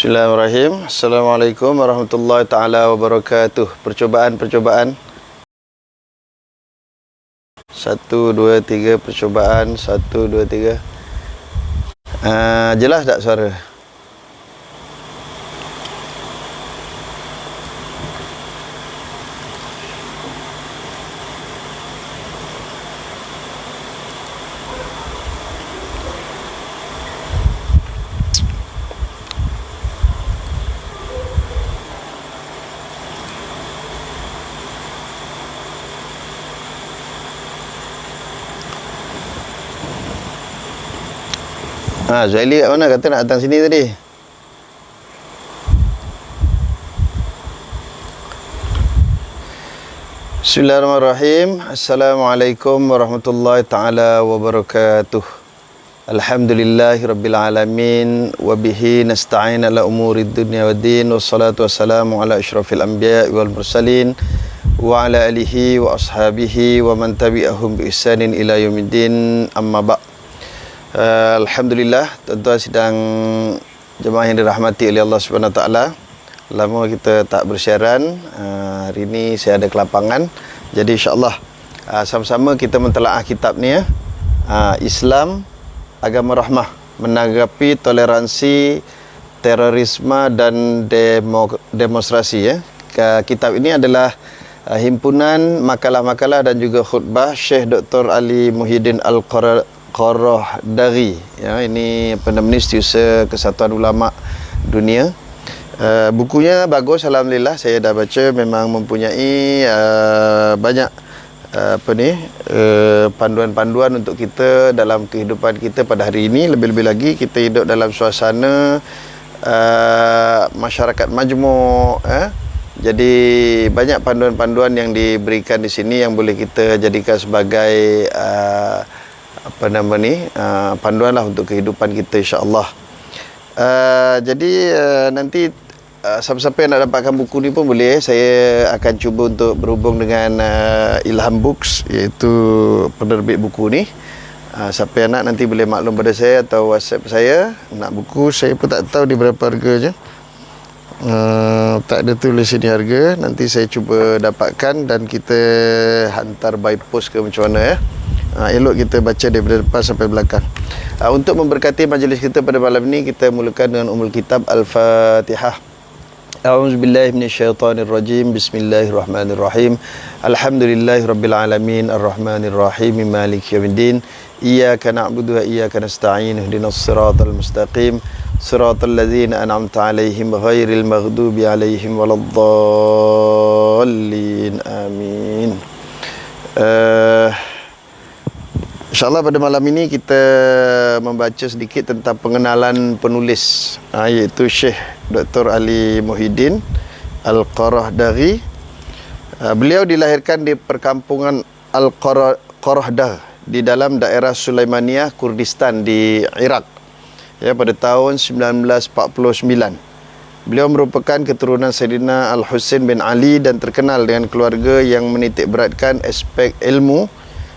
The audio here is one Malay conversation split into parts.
Bismillahirrahmanirrahim. Assalamualaikum warahmatullahi taala wabarakatuh. Percobaan. 1 2 3 percobaan. 1 2 3. Jelas tak suara? Zuhaili kat mana? Kata nak datang sini tadi. Bismillahirrahmanirrahim. Assalamualaikum warahmatullahi taala wabarakatuh. Alhamdulillahirabbil alamin wa bihi nasta'in ala umurid dunya waddin wassalatu wassalamu ala asyrafil anbiya'i wal mursalin wa ala alihi wa ashabihi wa man tabi'ahum bi ihsanin ila yaumiddin, amma ba'. Alhamdulillah, tuan-tuan sidang jemaah yang dirahmati oleh Allah Subhanahu Wa Taala. Lama kita tak bersiaran. Hari ini saya ada ke lapangan. Jadi insya-Allah sama-sama kita mentelaah kitab ni ya. Islam Agama Rahmah, menanggapi toleransi, terorisme dan demonstrasi ya. Kitab ini adalah himpunan makalah-makalah dan juga khutbah Syekh Dr. Ali Muhyiddin Al-Qarahdaghi ya. Ini penemuan Setiausaha Kesatuan Ulama Dunia. Bukunya bagus, alhamdulillah. Saya dah baca, memang mempunyai banyak panduan-panduan untuk kita dalam kehidupan kita pada hari ini. Lebih-lebih lagi kita hidup dalam suasana masyarakat majmuk Jadi banyak panduan-panduan yang diberikan di sini yang boleh kita jadikan sebagai panduan lah untuk kehidupan kita, insya-Allah. Jadi nanti siapa-siapa yang nak dapatkan buku ni pun boleh. Saya akan cuba untuk berhubung dengan Ilham Books, iaitu penerbit buku ni. Siapa yang nak nanti boleh maklum pada saya atau WhatsApp saya. Nak buku, saya pun tak tahu di berapa harganya. Tak ada tulis sini harga. Nanti saya cuba dapatkan dan kita hantar by post ke macam mana ya. Elok kita baca daripada depan sampai belakang. Untuk memberkati majlis kita pada malam ini, kita mulakan dengan Ummul Kitab Al-Fatihah. A'udzubillahi minasyaitonirrajim. Bismillahirrahmanirrahim. Alhamdulillahirabbil alamin, arrahmanirrahim, maliki yaumiddin. Iyyaka na'budu wa iyyaka nasta'in. Ihdinas siratal mustaqim. Siratal ladzina an'amta 'alaihim ghairil maghdubi 'alaihim waladdallin. Amin. InsyaAllah pada malam ini kita membaca sedikit tentang pengenalan penulis, iaitu Syekh Dr. Ali Muhyiddin Al-Qarahdaghi. Beliau dilahirkan di perkampungan Al-Qarahdah di dalam daerah Sulaimaniyah, Kurdistan di Iraq ya, pada tahun 1949. Beliau merupakan keturunan Sayyidina Al-Husain bin Ali dan terkenal dengan keluarga yang menitik beratkan aspek ilmu.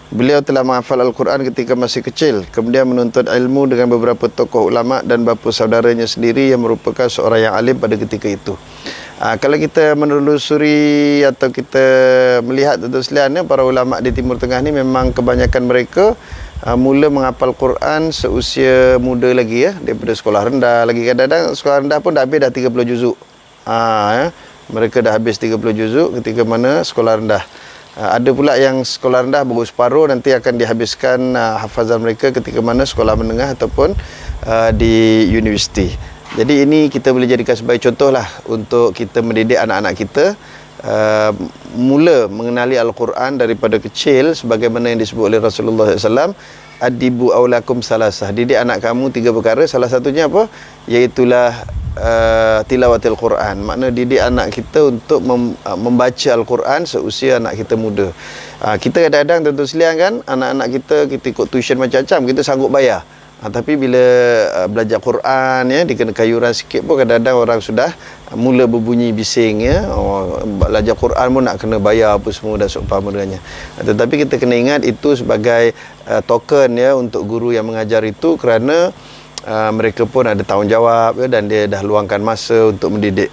Beliau telah menghafal Al-Quran ketika masih kecil, kemudian menuntut ilmu dengan beberapa tokoh ulama dan bapa saudaranya sendiri yang merupakan seorang yang alim pada ketika itu. Kalau kita menelusuri atau kita melihat tentu sekalian, para ulama di Timur Tengah ni memang kebanyakan mereka mula menghafal Quran seusia muda lagi ya, daripada sekolah rendah lagi. Kadang-kadang sekolah rendah pun dah habis dah 30 juzuk. Mereka dah habis 30 juzuk ketika mana sekolah rendah. Ada pula yang sekolah rendah baru separuh, nanti akan dihabiskan hafazan mereka ketika mana sekolah menengah ataupun di universiti. Jadi ini kita boleh jadikan sebagai contoh lah untuk kita mendidik anak-anak kita mula mengenali Al-Quran daripada kecil, sebagaimana yang disebut oleh Rasulullah SAW. Adibu aulakum salasah, didik anak kamu 3 perkara. Salah satunya apa? Iaitulah tilawatil Quran. Makna didik anak kita untuk membaca Al-Quran seusia anak kita muda. Kita kadang-kadang tentu sekalian kan, anak-anak kita ikut tuition macam-macam, kita sanggup bayar. Tapi bila belajar Quran ya, dikena kayuran sikit pun kadang-kadang orang sudah mula berbunyi bising ya. Belajar Quran pun nak kena bayar apa semua dan seumpama dengannya. Tetapi kita kena ingat itu sebagai token ya untuk guru yang mengajar itu, kerana mereka pun ada tanggungjawab ya, dan dia dah luangkan masa untuk mendidik.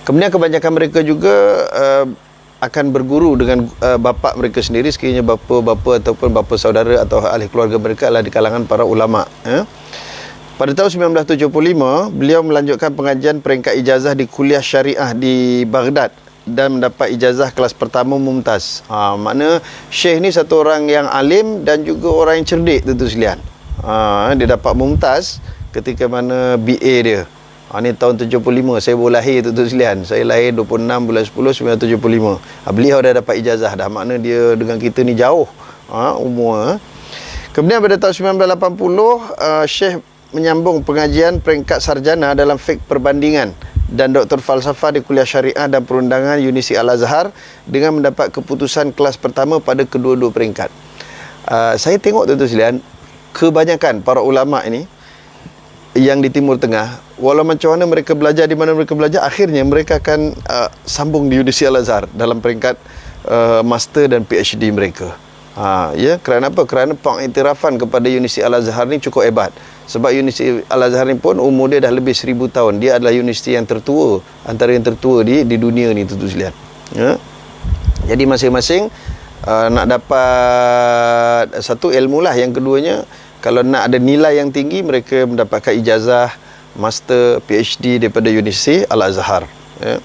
Kemudian kebanyakan mereka juga akan berguru dengan bapa mereka sendiri, sekiranya bapa ataupun bapa saudara atau ahli keluarga mereka adalah di kalangan para ulama ya. Pada tahun 1975, beliau melanjutkan pengajian peringkat ijazah di kuliah syariah di Baghdad dan mendapat ijazah kelas pertama mumtaz. Makna Syekh ni satu orang yang alim dan juga orang yang cerdik, tuan-tuan sekalian. Dia dapat mumtaz ketika mana BA dia. Ni tahun 75, saya baru lahir, tuan-tuan sekalian. Saya lahir 26 bulan 10 1975. Beliau dah dapat ijazah dah. Makna dia dengan kita ni jauh umur. Kemudian pada tahun 1980, Syekh menyambung pengajian peringkat sarjana dalam fiqh perbandingan dan doktor falsafah di kuliah syariah dan perundangan Universiti Al-Azhar dengan mendapat keputusan kelas pertama pada kedua-dua peringkat. Saya tengok, tuan-tuan sekalian, kebanyakan para ulama ini yang di Timur Tengah, walau macam mana mereka belajar, di mana mereka belajar, akhirnya mereka akan sambung di Universiti Al-Azhar dalam peringkat master dan PhD mereka. Ya, kerana apa? Kerana pengiktirafan kepada Universiti Al-Azhar ni cukup hebat. Sebab Universiti Al-Azhar ni pun umur dia dah lebih 1000 tahun. Dia adalah universiti yang tertua, antara yang tertua di dunia ni, tuan-tuan sekalian. Ya. Jadi masing-masing nak dapat satu ilmu lah. Yang keduanya, kalau nak ada nilai yang tinggi, mereka mendapatkan ijazah master PhD daripada Universiti Al-Azhar. Ya.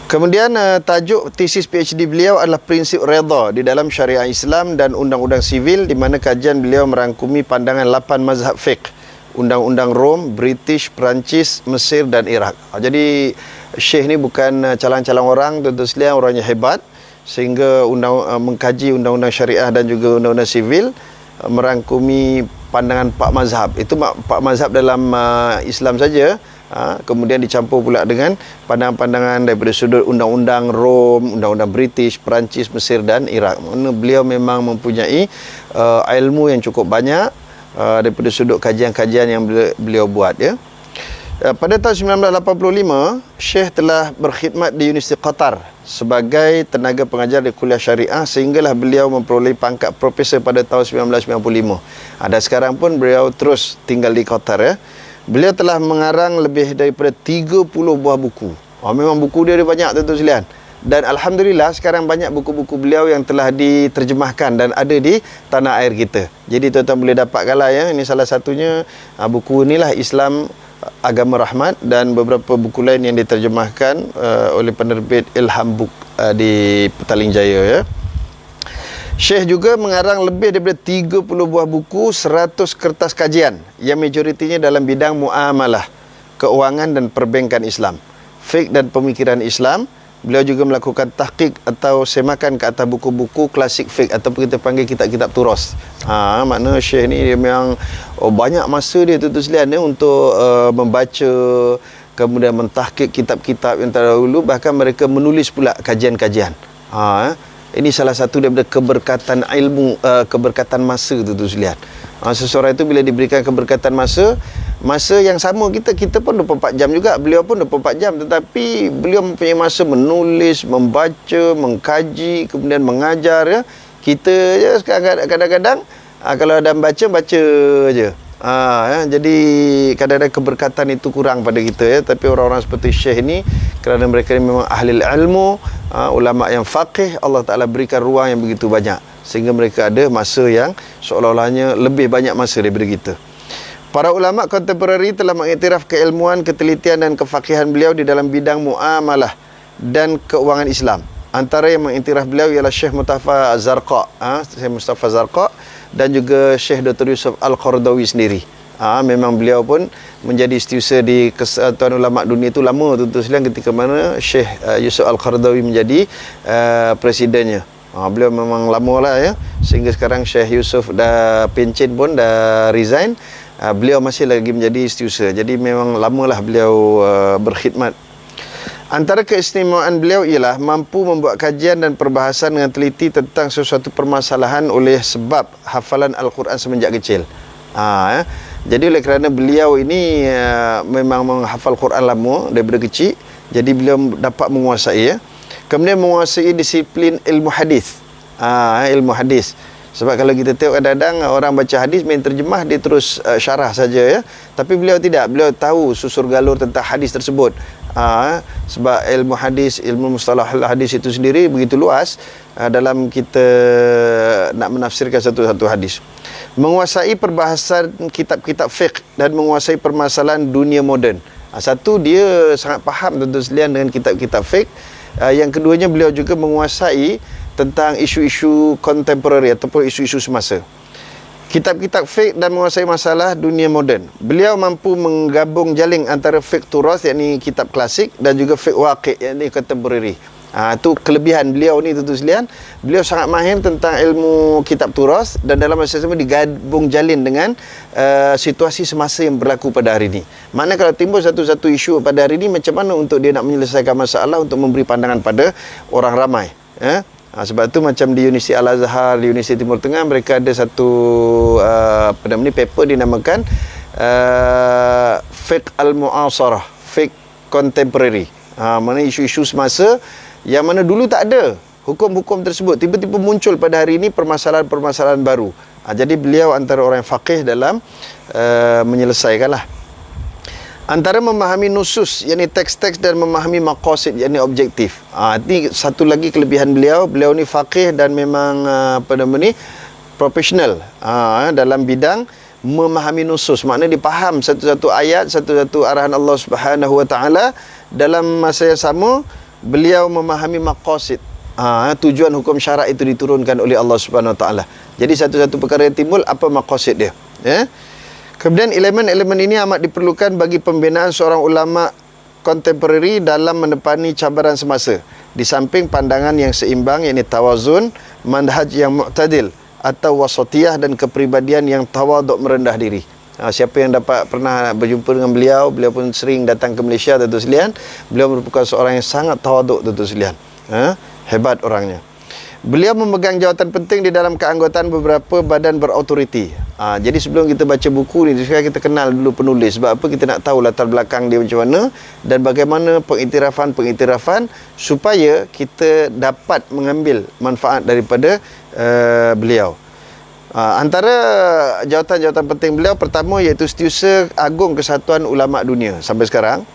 Kemudian tajuk tesis PhD beliau adalah prinsip redha di dalam syariah Islam dan undang-undang sivil, di mana kajian beliau merangkumi pandangan 8 mazhab fiqh, undang-undang Rom, British, Perancis, Mesir dan Iraq. Jadi Syekh ni bukan calang-calang orang, tuan-tuan sekalian, orangnya hebat, sehingga mengkaji undang-undang syariah dan juga undang-undang sivil, merangkumi pandangan 4 mazhab. Itu 4 mazhab dalam Islam saja. Kemudian dicampur pula dengan pandangan-pandangan daripada sudut undang-undang Rom, undang-undang British, Perancis, Mesir dan Iraq. Mana beliau memang mempunyai ilmu yang cukup banyak daripada sudut kajian-kajian yang beliau buat ya. Pada tahun 1985, Syekh telah berkhidmat di Universiti Qatar sebagai tenaga pengajar di kuliah syariah, sehinggalah beliau memperoleh pangkat profesor pada tahun 1995. Dan sekarang pun beliau terus tinggal di Qatar ya. Beliau telah mengarang lebih daripada 30 buah buku. Memang buku dia banyak, tuan-tuan sekalian. Dan Alhamdulillah sekarang banyak buku-buku beliau yang telah diterjemahkan dan ada di tanah air kita. Jadi tuan-tuan boleh dapatkanlah ya. Ini salah satunya buku inilah, Islam Agama Rahmat, dan beberapa buku lain yang diterjemahkan oleh penerbit Ilham Book di Petaling Jaya ya. Syekh juga mengarang lebih daripada 30 buah buku, 100 kertas kajian yang majoritinya dalam bidang muamalah, keuangan dan perbankan Islam, fiqh dan pemikiran Islam. Beliau juga melakukan tahqiq atau semakan ke atas buku-buku klasik fiqh ataupun kita panggil kitab-kitab turas. Makna Syekh ni dia memang banyak masa dia, tuan-tuan sekalian ya, untuk membaca, kemudian mentahqiq kitab-kitab yang terdahulu, bahkan mereka menulis pula kajian-kajian. Ini salah satu daripada keberkatan ilmu, keberkatan masa, tuan-tuan sekalian. Seseorang itu bila diberikan keberkatan masa yang sama, kita pun 24 jam juga, beliau pun 24 jam, tetapi beliau mempunyai masa menulis, membaca, mengkaji, kemudian mengajar ya. Kita je kadang-kadang kalau ada baca je. Ya, jadi kadang-kadang keberkatan itu kurang pada kita ya. Tapi orang-orang seperti Syekh ini, kerana mereka ini memang ahli ilmu, ulama yang faqih, Allah Ta'ala berikan ruang yang begitu banyak, sehingga mereka ada masa yang seolah-olahnya lebih banyak masa daripada kita. Para ulama kontemporari telah mengiktiraf keilmuan, ketelitian dan kefaqihan beliau di dalam bidang muamalah dan keuangan Islam. Antara yang mengiktiraf beliau ialah Syekh Mustafa Zarqa, Syekh Mustafa Zarqa, dan juga Syekh Dr. Yusuf Al-Qaradawi sendiri. Memang beliau pun menjadi setiausaha di Kesatuan Ulama Dunia itu lama, tuan-tuan sekalian, ketika mana Syekh Yusuf Al-Qaradawi menjadi presidennya. Beliau memang lama lah ya, sehingga sekarang Syekh Yusuf dah pencen pun, dah resign. Beliau masih lagi menjadi setiausaha. Jadi memang lamalah beliau berkhidmat. Antara keistimewaan beliau ialah mampu membuat kajian dan perbahasan dengan teliti tentang sesuatu permasalahan oleh sebab hafalan Al-Quran semenjak kecil. Jadi oleh kerana beliau ini memang menghafal Quran lama daripada kecil, jadi beliau dapat menguasai ya. Kemudian menguasai disiplin ilmu hadis. Ilmu hadis. Sebab kalau kita tengok kadang-kadang orang baca hadis main terjemah, dia terus syarah saja ya. Tapi beliau tidak, beliau tahu susur galur tentang hadis tersebut. Sebab ilmu hadis, ilmu mustalah hadis itu sendiri begitu luas dalam kita nak menafsirkan satu-satu hadis. Menguasai perbahasan kitab-kitab fiqh dan menguasai permasalahan dunia moden. Satu, dia sangat faham tuan-tuan sekalian dengan kitab-kitab fiqh. Yang keduanya, beliau juga menguasai tentang isu-isu contemporary ataupun isu-isu semasa. Kitab-kitab fiqh dan menguasai masalah dunia moden. Beliau mampu menggabung jaling antara fiqh turath, yakni kitab klasik, dan juga fiqh waqi', yakni contemporary. Itu kelebihan beliau ni tuan-tuan sekalian. Beliau sangat mahir tentang ilmu kitab turath dan dalam masa sama digabung jalin dengan situasi semasa yang berlaku pada hari ini. Maknanya kalau timbul satu-satu isu pada hari ini, macam mana untuk dia nak menyelesaikan masalah untuk memberi pandangan pada orang ramai. Sebab tu macam di Universiti Al-Azhar, di Universiti Timur Tengah, mereka ada satu paper dinamakan Fiqh Al-Mu'asarah, Fiqh Contemporary. Mana isu-isu semasa yang mana dulu tak ada hukum-hukum tersebut, tiba-tiba muncul pada hari ini permasalahan-permasalahan baru. Jadi beliau antara orang yang faqih dalam menyelesaikanlah. Antara memahami nusus, yakni teks-teks, dan memahami maqasid, yakni objektif. Ini satu lagi kelebihan beliau. Beliau ni faqih dan memang profesional dalam bidang memahami nusus. Maknanya dia faham satu-satu ayat, satu-satu arahan Allah Subhanahu Wa Taala. Dalam masa yang sama, beliau memahami maqasid. Tujuan hukum syarak itu diturunkan oleh Allah Subhanahu Wa Taala. Jadi satu-satu perkara yang timbul, apa maqasid dia? Kemudian elemen-elemen ini amat diperlukan bagi pembinaan seorang ulama kontemporari dalam menepani cabaran semasa. Di samping pandangan yang seimbang, yakni tawazun, manhaj yang mu'tadil atau wasatiyah, dan kepribadian yang tawaduk, merendah diri. Siapa yang pernah berjumpa dengan beliau, beliau pun sering datang ke Malaysia tuan-tuan sekalian. Beliau merupakan seorang yang sangat tawaduk tuan-tuan sekalian. Hebat orangnya. Beliau memegang jawatan penting di dalam keanggotaan beberapa badan berautoriti. Jadi sebelum kita baca buku ni, kita kenal dulu penulis. Sebab apa? Kita nak tahu latar belakang dia macam mana dan bagaimana pengiktirafan supaya kita dapat mengambil manfaat daripada beliau. Antara jawatan-jawatan penting beliau, pertama iaitu Setiausaha Agung Kesatuan Ulama Dunia sampai sekarang.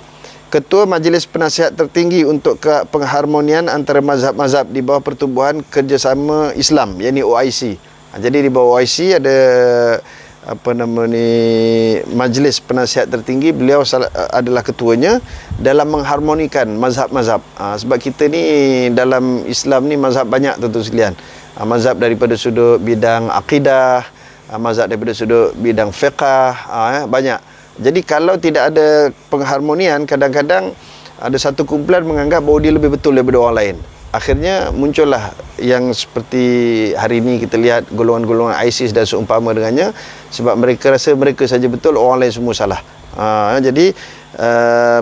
Ketua Majlis Penasihat Tertinggi untuk pengharmonian antara mazhab-mazhab di bawah Pertubuhan Kerjasama Islam, yakni OIC. Jadi di bawah OIC ada Majlis Penasihat Tertinggi. Beliau adalah ketuanya dalam mengharmonikan mazhab-mazhab. Sebab kita ni dalam Islam ni mazhab banyak tuan-tuan sekalian. Mazhab daripada sudut bidang akidah, mazhab daripada sudut bidang fiqh, banyak. Jadi kalau tidak ada pengharmonian, kadang-kadang ada satu kumpulan menganggap bahawa dia lebih betul daripada orang lain. Akhirnya muncullah yang seperti hari ini kita lihat golongan-golongan ISIS dan seumpama dengannya, sebab mereka rasa mereka saja betul, orang lain semua salah. Jadi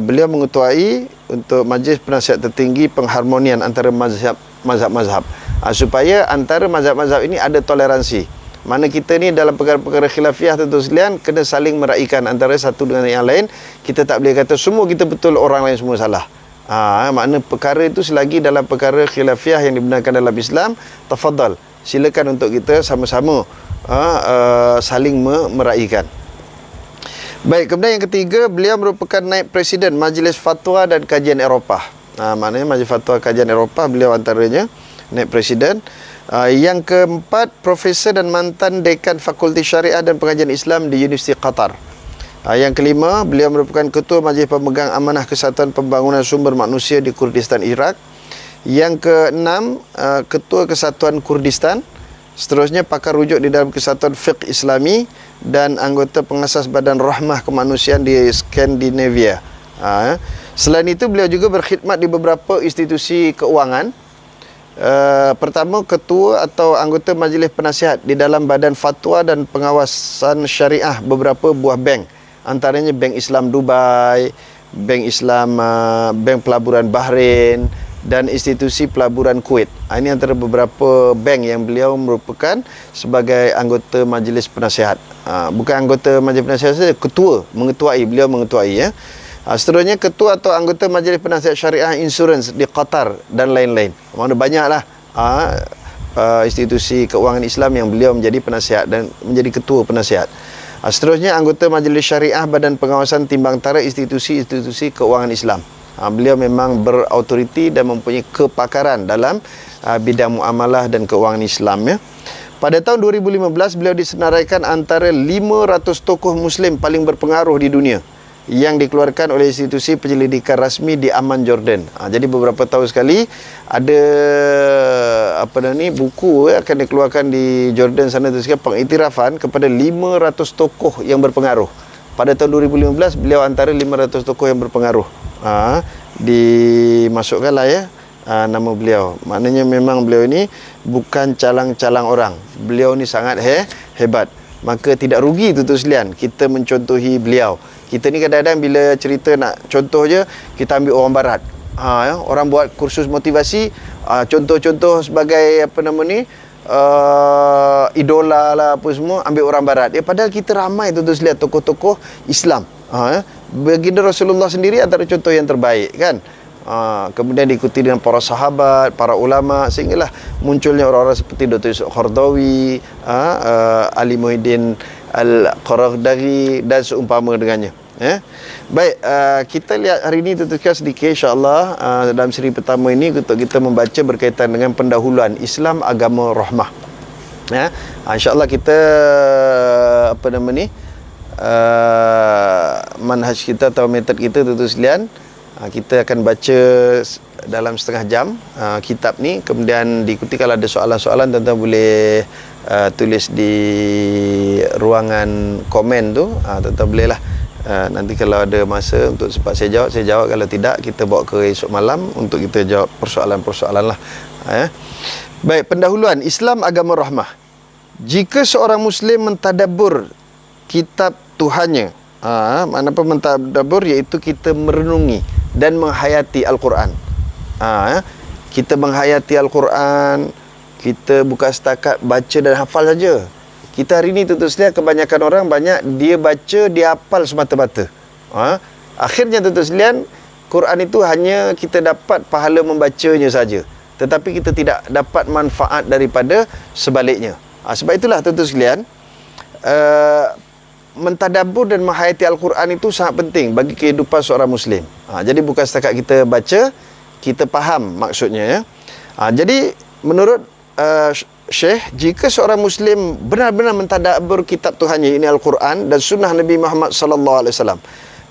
beliau mengetuai untuk Majlis Penasihat Tertinggi pengharmonian antara mazhab-mazhab, supaya antara mazhab-mazhab ini ada toleransi. Mana kita ni dalam perkara-perkara khilafiyah tuan-tuan sekalian, kena saling meraihkan antara satu dengan yang lain. Kita tak boleh kata semua kita betul, orang lain semua salah. Makna perkara itu selagi dalam perkara khilafiyah yang dibenarkan dalam Islam, tafadhal, silakan untuk kita sama-sama saling meraihkan. Baik, kemudian yang ketiga, beliau merupakan naib presiden Majlis Fatwa dan Kajian Eropah. Maknanya Majlis Fatwa Kajian Eropah, beliau antaranya naib presiden. Yang keempat, profesor dan mantan dekan Fakulti Syariah dan Pengajian Islam di Universiti Qatar. Yang kelima, beliau merupakan ketua Majlis Pemegang Amanah Kesatuan Pembangunan Sumber Manusia di Kurdistan, Iraq. Yang keenam, ketua Kesatuan Kurdistan. Seterusnya, pakar rujuk di dalam Kesatuan Fiqh Islami dan anggota pengasas Badan Rahmah Kemanusiaan di Skandinavia. Selain itu, beliau juga berkhidmat di beberapa institusi keuangan. Pertama, ketua atau anggota Majlis Penasihat di dalam Badan Fatwa dan Pengawasan Syariah beberapa buah bank, antaranya Bank Islam Dubai, Bank Islam, Bank Pelaburan Bahrain, dan institusi pelaburan Kuwait. Ini antara beberapa bank yang beliau merupakan sebagai anggota Majlis Penasihat. Bukan anggota Majlis Penasihat saja, ketua, beliau mengetuai ya. Seterusnya, ketua atau anggota Majlis Penasihat Syariah Insurans di Qatar dan lain-lain. Mana banyaklah institusi keuangan Islam yang beliau menjadi penasihat dan menjadi ketua penasihat. Seterusnya anggota Majlis Syariah Badan Pengawasan Timbang Tara institusi-institusi keuangan Islam. Beliau memang berautoriti dan mempunyai kepakaran dalam bidang muamalah dan keuangan Islam, ya. Pada tahun 2015 beliau disenaraikan antara 500 tokoh Muslim paling berpengaruh di dunia yang dikeluarkan oleh institusi penyelidikan rasmi di Amman, Jordan. Jadi beberapa tahun sekali ada buku akan dikeluarkan di Jordan sana, tu pengiktirafan kepada 500 tokoh yang berpengaruh. Pada tahun 2015 beliau antara 500 tokoh yang berpengaruh. Dimasukkanlah, ya, nama beliau. Maknanya memang beliau ini bukan calang-calang orang. Beliau ni sangat hebat. Maka tidak rugi tuan-tuan sekalian kita mencontohi beliau. Kita ni kadang-kadang bila cerita nak contoh je, kita ambil orang barat. Orang buat kursus motivasi, contoh-contoh sebagai idola lah apa semua, ambil orang barat. Padahal kita ramai tuan-tuan sekalian tokoh-tokoh Islam. Baginda Rasulullah sendiri antara contoh yang terbaik, kan. Kemudian diikuti dengan para sahabat, para ulama, sehinggalah munculnya orang-orang seperti Dr. Yusuf Qaradawi, Ali Muhyiddin Al-Qaradawi dan seumpama dengannya. Baik, kita lihat hari ini tuan-tuan sedikit, insya-Allah, dalam siri pertama ini untuk kita membaca berkaitan dengan pendahuluan Islam agama rahmah. Insya-Allah kita manhaj kita atau metod kita tuan-tuan sekalian, kita akan baca dalam setengah jam kitab ni, kemudian diikuti kalau ada soalan-soalan tuan-tuan boleh tulis di ruangan komen tu, tuan-tuan bolehlah nanti kalau ada masa untuk sempat saya jawab, kalau tidak kita bawa ke esok malam untuk kita jawab persoalan-persoalan lah. Baik, pendahuluan Islam agama rahmah. Jika seorang Muslim mentadabbur kitab Tuhannya, makna apa mentadabbur, iaitu kita merenungi dan menghayati Al-Quran. Kita menghayati Al-Quran, kita bukan setakat baca dan hafal saja. Kita hari ni tuan-tuan sekalian, kebanyakan orang dia baca, dia hafal semata-mata. Akhirnya tuan-tuan sekalian, Quran itu hanya kita dapat pahala membacanya saja, tetapi kita tidak dapat manfaat daripada sebaliknya. Sebab itulah tuan-tuan sekalian, mentadabbur dan menghayati Al-Quran itu sangat penting bagi kehidupan seorang Muslim. Jadi bukan setakat kita baca, kita faham maksudnya, ya. Jadi menurut Syekh, jika seorang Muslim benar-benar mentadabbur kitab Tuhannya, ini Al-Quran dan sunnah Nabi Muhammad sallallahu alaihi wasallam,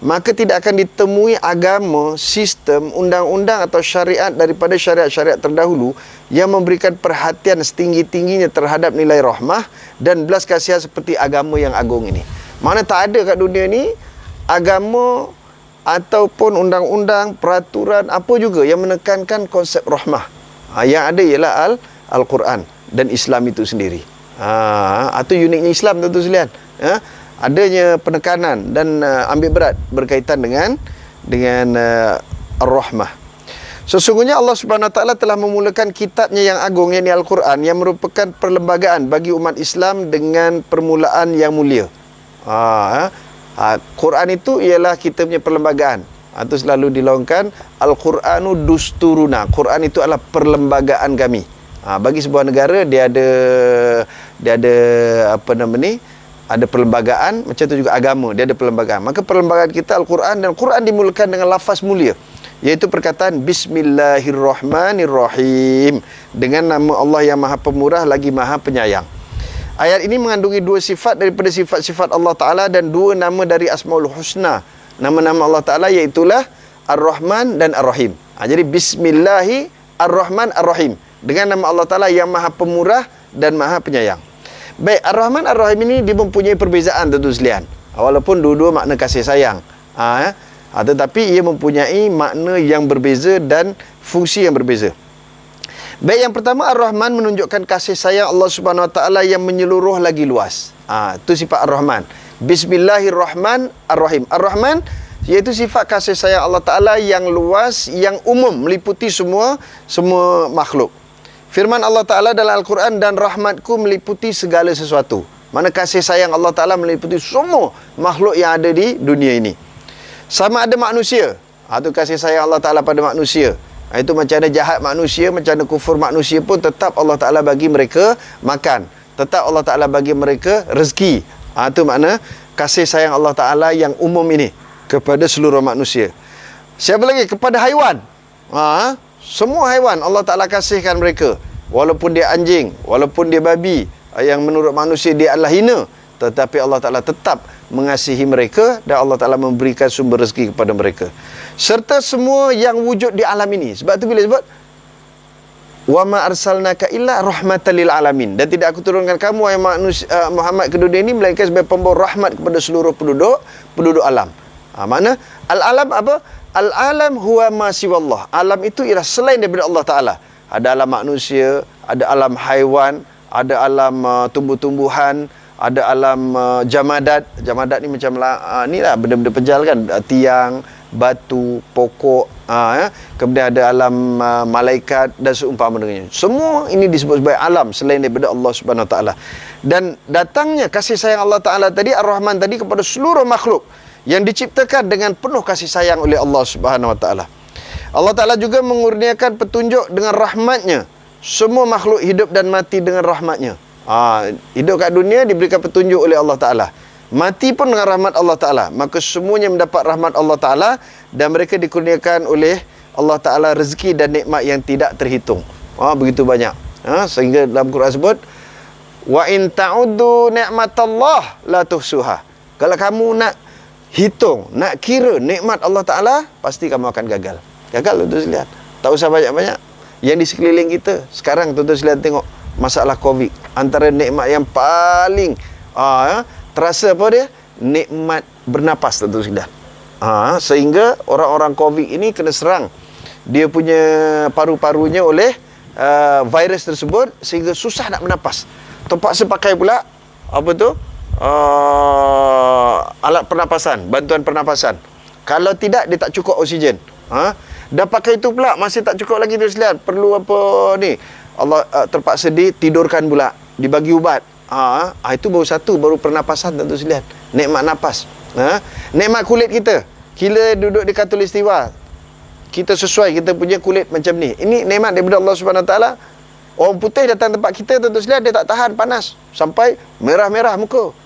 maka tidak akan ditemui agama, sistem, undang-undang atau syariat daripada syariat-syariat terdahulu yang memberikan perhatian setinggi-tingginya terhadap nilai rahmah dan belas kasihan seperti agama yang agung ini. Mana tak ada kat dunia ni agama ataupun undang-undang, peraturan apa juga yang menekankan konsep rahmah. Yang ada ialah Al-Quran dan Islam itu sendiri. Itu uniknya Islam tuan-tuan sekalian. Adanya penekanan dan ambil berat berkaitan dengan ar-rahmah. Sesungguhnya Allah Subhanahu Wa Taala telah memulakan kitabnya yang agung, yakni Al-Quran, yang merupakan perlembagaan bagi umat Islam dengan permulaan yang mulia. Quran itu ialah kita punya perlembagaan. Itu selalu dilongkan, Al-Quranu dusturuna. Quran itu adalah perlembagaan kami. Bagi sebuah negara dia ada ada perlembagaan, macam tu juga agama, dia ada perlembagaan. Maka perlembagaan kita Al-Quran, dan Quran dimulakan dengan lafaz mulia, iaitu perkataan Bismillahirrahmanirrahim, dengan nama Allah yang Maha Pemurah lagi Maha Penyayang. Ayat ini mengandungi dua sifat daripada sifat-sifat Allah Ta'ala dan dua nama dari Asmaul Husna, nama-nama Allah Ta'ala, iaitulah Ar-Rahman dan Ar-Rahim. Jadi Bismillahi Ar-Rahman Ar-Rahim, dengan nama Allah Ta'ala yang Maha Pemurah dan Maha Penyayang. Baik, Ar-Rahman Ar-Rahim ini dia mempunyai perbezaan tentu sekalian, walaupun dua-dua makna kasih sayang, tetapi ia mempunyai makna yang berbeza dan fungsi yang berbeza. Baik, yang pertama, Ar-Rahman menunjukkan kasih sayang Allah Subhanahu Wa Taala yang menyeluruh lagi luas. Itu sifat Ar-Rahman. Bismillahirrahmanirrahim. Ar-Rahman iaitu sifat kasih sayang Allah Ta'ala yang luas, yang umum, meliputi semua makhluk. Firman Allah Ta'ala dalam Al-Quran, dan rahmatku meliputi segala sesuatu. Mana kasih sayang Allah Ta'ala meliputi semua makhluk yang ada di dunia ini. Sama ada manusia, itu kasih sayang Allah Ta'ala pada manusia. Itu macam mana jahat manusia, macam mana kufur manusia pun tetap Allah Ta'ala bagi mereka makan. Tetap Allah Ta'ala bagi mereka rezeki. Itu makna kasih sayang Allah Ta'ala yang umum ini kepada seluruh manusia. Siapa lagi? Kepada haiwan. Semua haiwan Allah Ta'ala kasihkan mereka. Walaupun dia anjing, walaupun dia babi, yang menurut manusia dia adalah hina, tetapi Allah Ta'ala tetap mengasihi mereka dan Allah Ta'ala memberikan sumber rezeki kepada mereka. Serta semua yang wujud di alam ini. Sebab tu bila sebut wa ma arsalnaka illa rahmatan lil alamin, dan tidak aku turunkan kamu wahai manusia Muhammad ke dunia ini melainkan sebagai pembawa rahmat kepada seluruh penduduk alam. Makna al-alam apa? Al-alam huwa ma siwallah. Alam itu ialah selain daripada Allah Ta'ala. Ada alam manusia, ada alam haiwan, ada alam tumbuh-tumbuhan, ada alam jamadat. Jamadat ni macam ni lah benda-benda pejal kan, tiang, batu, pokok, kemudian ada alam malaikat dan seumpama dengannya. Semua ini disebut sebagai alam selain daripada Allah Subhanahu Wa Taala. Dan datangnya kasih sayang Allah Taala tadi, Ar-Rahman tadi, kepada seluruh makhluk yang diciptakan dengan penuh kasih sayang oleh Allah Subhanahu Wa Taala. Allah Taala juga mengurniakan petunjuk dengan rahmatnya. Semua makhluk hidup dan mati dengan rahmatnya. Hidup kat dunia diberikan petunjuk oleh Allah Ta'ala, mati pun dengan rahmat Allah Ta'ala. Maka semuanya mendapat rahmat Allah Ta'ala, dan mereka dikurniakan oleh Allah Ta'ala rezeki dan nikmat yang tidak terhitung. Begitu banyak. Sehingga dalam Quran sebut, wa in ta'uddu ni'matallah la tuhsuha. Kalau kamu nak hitung, nak kira nikmat Allah Ta'ala, pasti kamu akan gagal. Gagal, tuan-tuan sekalian. Tak usah banyak-banyak. Yang di sekeliling kita sekarang, tuan-tuan sekalian tengok masalah Covid. Antara nikmat yang paling terasa apa dia? Nikmat bernapas, tuan-tuan sekalian. Sehingga orang-orang Covid ini kena serang dia punya paru-parunya oleh virus tersebut, sehingga susah nak bernapas. Terpaksa pakai pula apa tu? Alat pernapasan, bantuan pernapasan. Kalau tidak, dia tak cukup oksigen. Dah pakai itu pula masih tak cukup lagi, tuan sekalian. Perlu apa ni? Allah terpaksa ditidurkan pula, dibagi ubat. Itu baru satu, baru pernapasan, tuan sekalian. Nikmat napas. Nikmat kulit kita. Kita duduk di Khatulistiwa, kita sesuai, kita punya kulit macam ni. Ini nikmat daripada Allah Subhanahu Wa Taala. Orang putih datang tempat kita, tuan sekalian, dia tak tahan panas sampai merah-merah muka.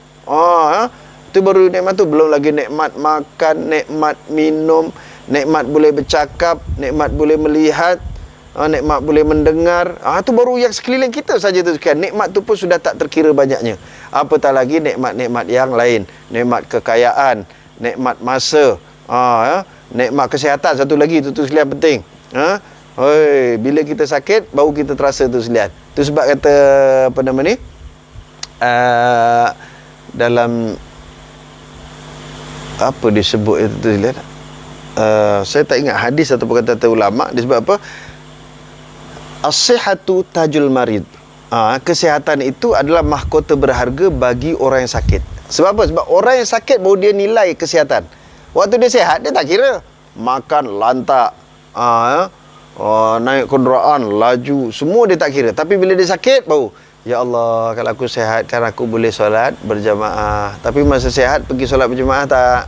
Itu baru nikmat tu. Belum lagi nikmat makan, nikmat minum, nikmat boleh bercakap, nikmat boleh melihat, nikmat boleh mendengar. Itu baru yang sekeliling kita saja tu kan. Nikmat tu pun sudah tak terkira banyaknya. Apatah lagi nikmat-nikmat yang lain. Nikmat kekayaan, nikmat masa, nikmat kesihatan. Satu lagi tu sekalian penting. Bila kita sakit baru kita terasa tu sekalian. Tu sebab kata apa nama ni? Dalam apa disebut itu tu sekalian? Saya tak ingat hadis atau perkataan ulama. Dia sebab apa? As-sihhatu tajul marid. Kesihatan itu adalah mahkota berharga bagi orang yang sakit. Sebab apa? Sebab orang yang sakit baru dia nilai kesihatan. Waktu dia sihat, dia tak kira. Makan lantak, naik kenderaan, laju, semua dia tak kira. Tapi bila dia sakit baru, ya Allah, kalau aku sihat kan aku boleh solat berjamaah. Tapi masa sihat pergi solat berjamaah tak?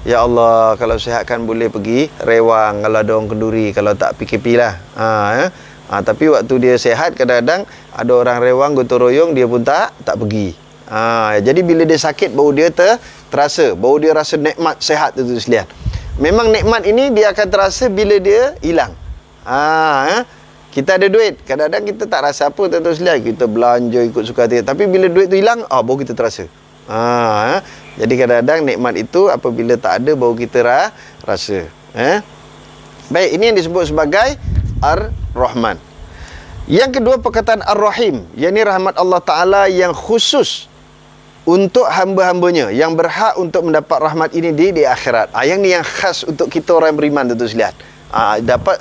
Ya Allah, kalau sihat kan boleh pergi rewang kalau ada orang kenduri, kalau tak PKP lah. Tapi waktu dia sihat, kadang-kadang ada orang rewang gotong royong, dia pun tak pergi. Jadi bila dia sakit baru dia terasa, baru dia rasa nikmat sihat tu sekalian. Memang nikmat ini dia akan terasa bila dia hilang. Kita ada duit, kadang-kadang kita tak rasa apa, tuan-tuan sekalian. Kita belanja ikut suka hati. Tapi bila duit tu hilang, baru kita terasa. Jadi kadang-kadang nikmat itu apabila tak ada baru kita rasa. Baik, ini yang disebut sebagai Ar-Rahman. Yang kedua perkataan Ar-Rahim, yakni rahmat Allah Ta'ala yang khusus untuk hamba-hambanya yang berhak untuk mendapat rahmat ini di akhirat. Yang ni yang khas untuk kita orang beriman, tuan-tuan sekalian. Dapat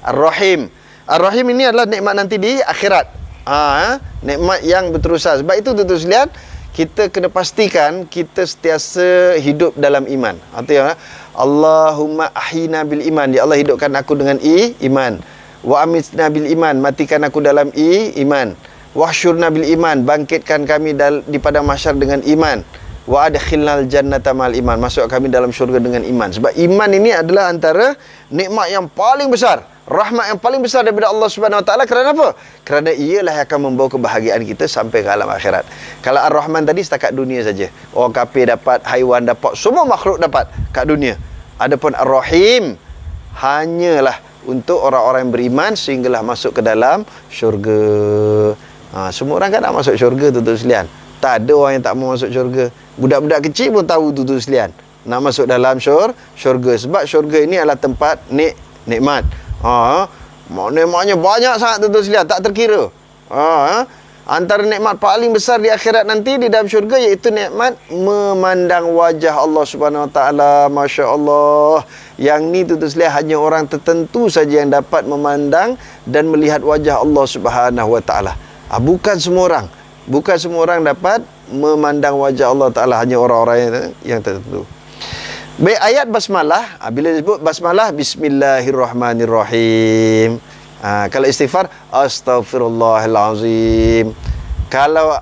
Ar-Rahim. Ar-Rahim ini adalah nikmat nanti di akhirat. Nikmat yang berterusan. Sebab itu, tuan-tuan sekalian, kita kena pastikan kita sentiasa hidup dalam iman. Artinya, Allahumma ahyina bil iman. Ya Allah, hidupkan aku dengan iman. Wa amitna bil iman. Matikan aku dalam iman. Wahsyurna bil iman. Bangkitkan kami di padang mahsyar dengan iman. Wa adkhilnal jannata mal iman. Masuk kami dalam syurga dengan iman. Sebab iman ini adalah antara nikmat yang paling besar. rahmat yang paling besar daripada Allah Subhanahu Wa Taala. Kerana apa? Kerana ialah yang akan membawa kebahagiaan kita sampai ke alam akhirat. Kalau Ar-Rahman tadi setakat dunia saja. Orang kafir dapat, haiwan dapat, semua makhluk dapat kat dunia. Adapun Ar-Rahim hanyalah untuk orang-orang yang beriman sehinggalah masuk ke dalam syurga. Semua orang kan nak masuk syurga, tuan-tuan sekalian. Tak ada orang yang tak mau masuk syurga. Budak-budak kecil pun tahu, tuan-tuan sekalian, nak masuk dalam syurga. Sebab syurga ini adalah tempat nikmat. Nikmatnya banyak sangat, tuan-tuan sekalian, tak terkira. Antara nikmat paling besar di akhirat nanti di dalam syurga iaitu nikmat memandang wajah Allah Subhanahu Wa Taala. Masya Allah. Yang ni, tuan-tuan sekalian, hanya orang tertentu saja yang dapat memandang dan melihat wajah Allah Subhanahu Wa Taala. Bukan semua orang. Bukan semua orang dapat memandang wajah Allah Ta'ala. Hanya orang-orang yang tertentu. Baik, ayat basmalah. Bila disebut basmalah, Bismillahirrahmanirrahim. Kalau istighfar, Astaghfirullahalazim. Kalau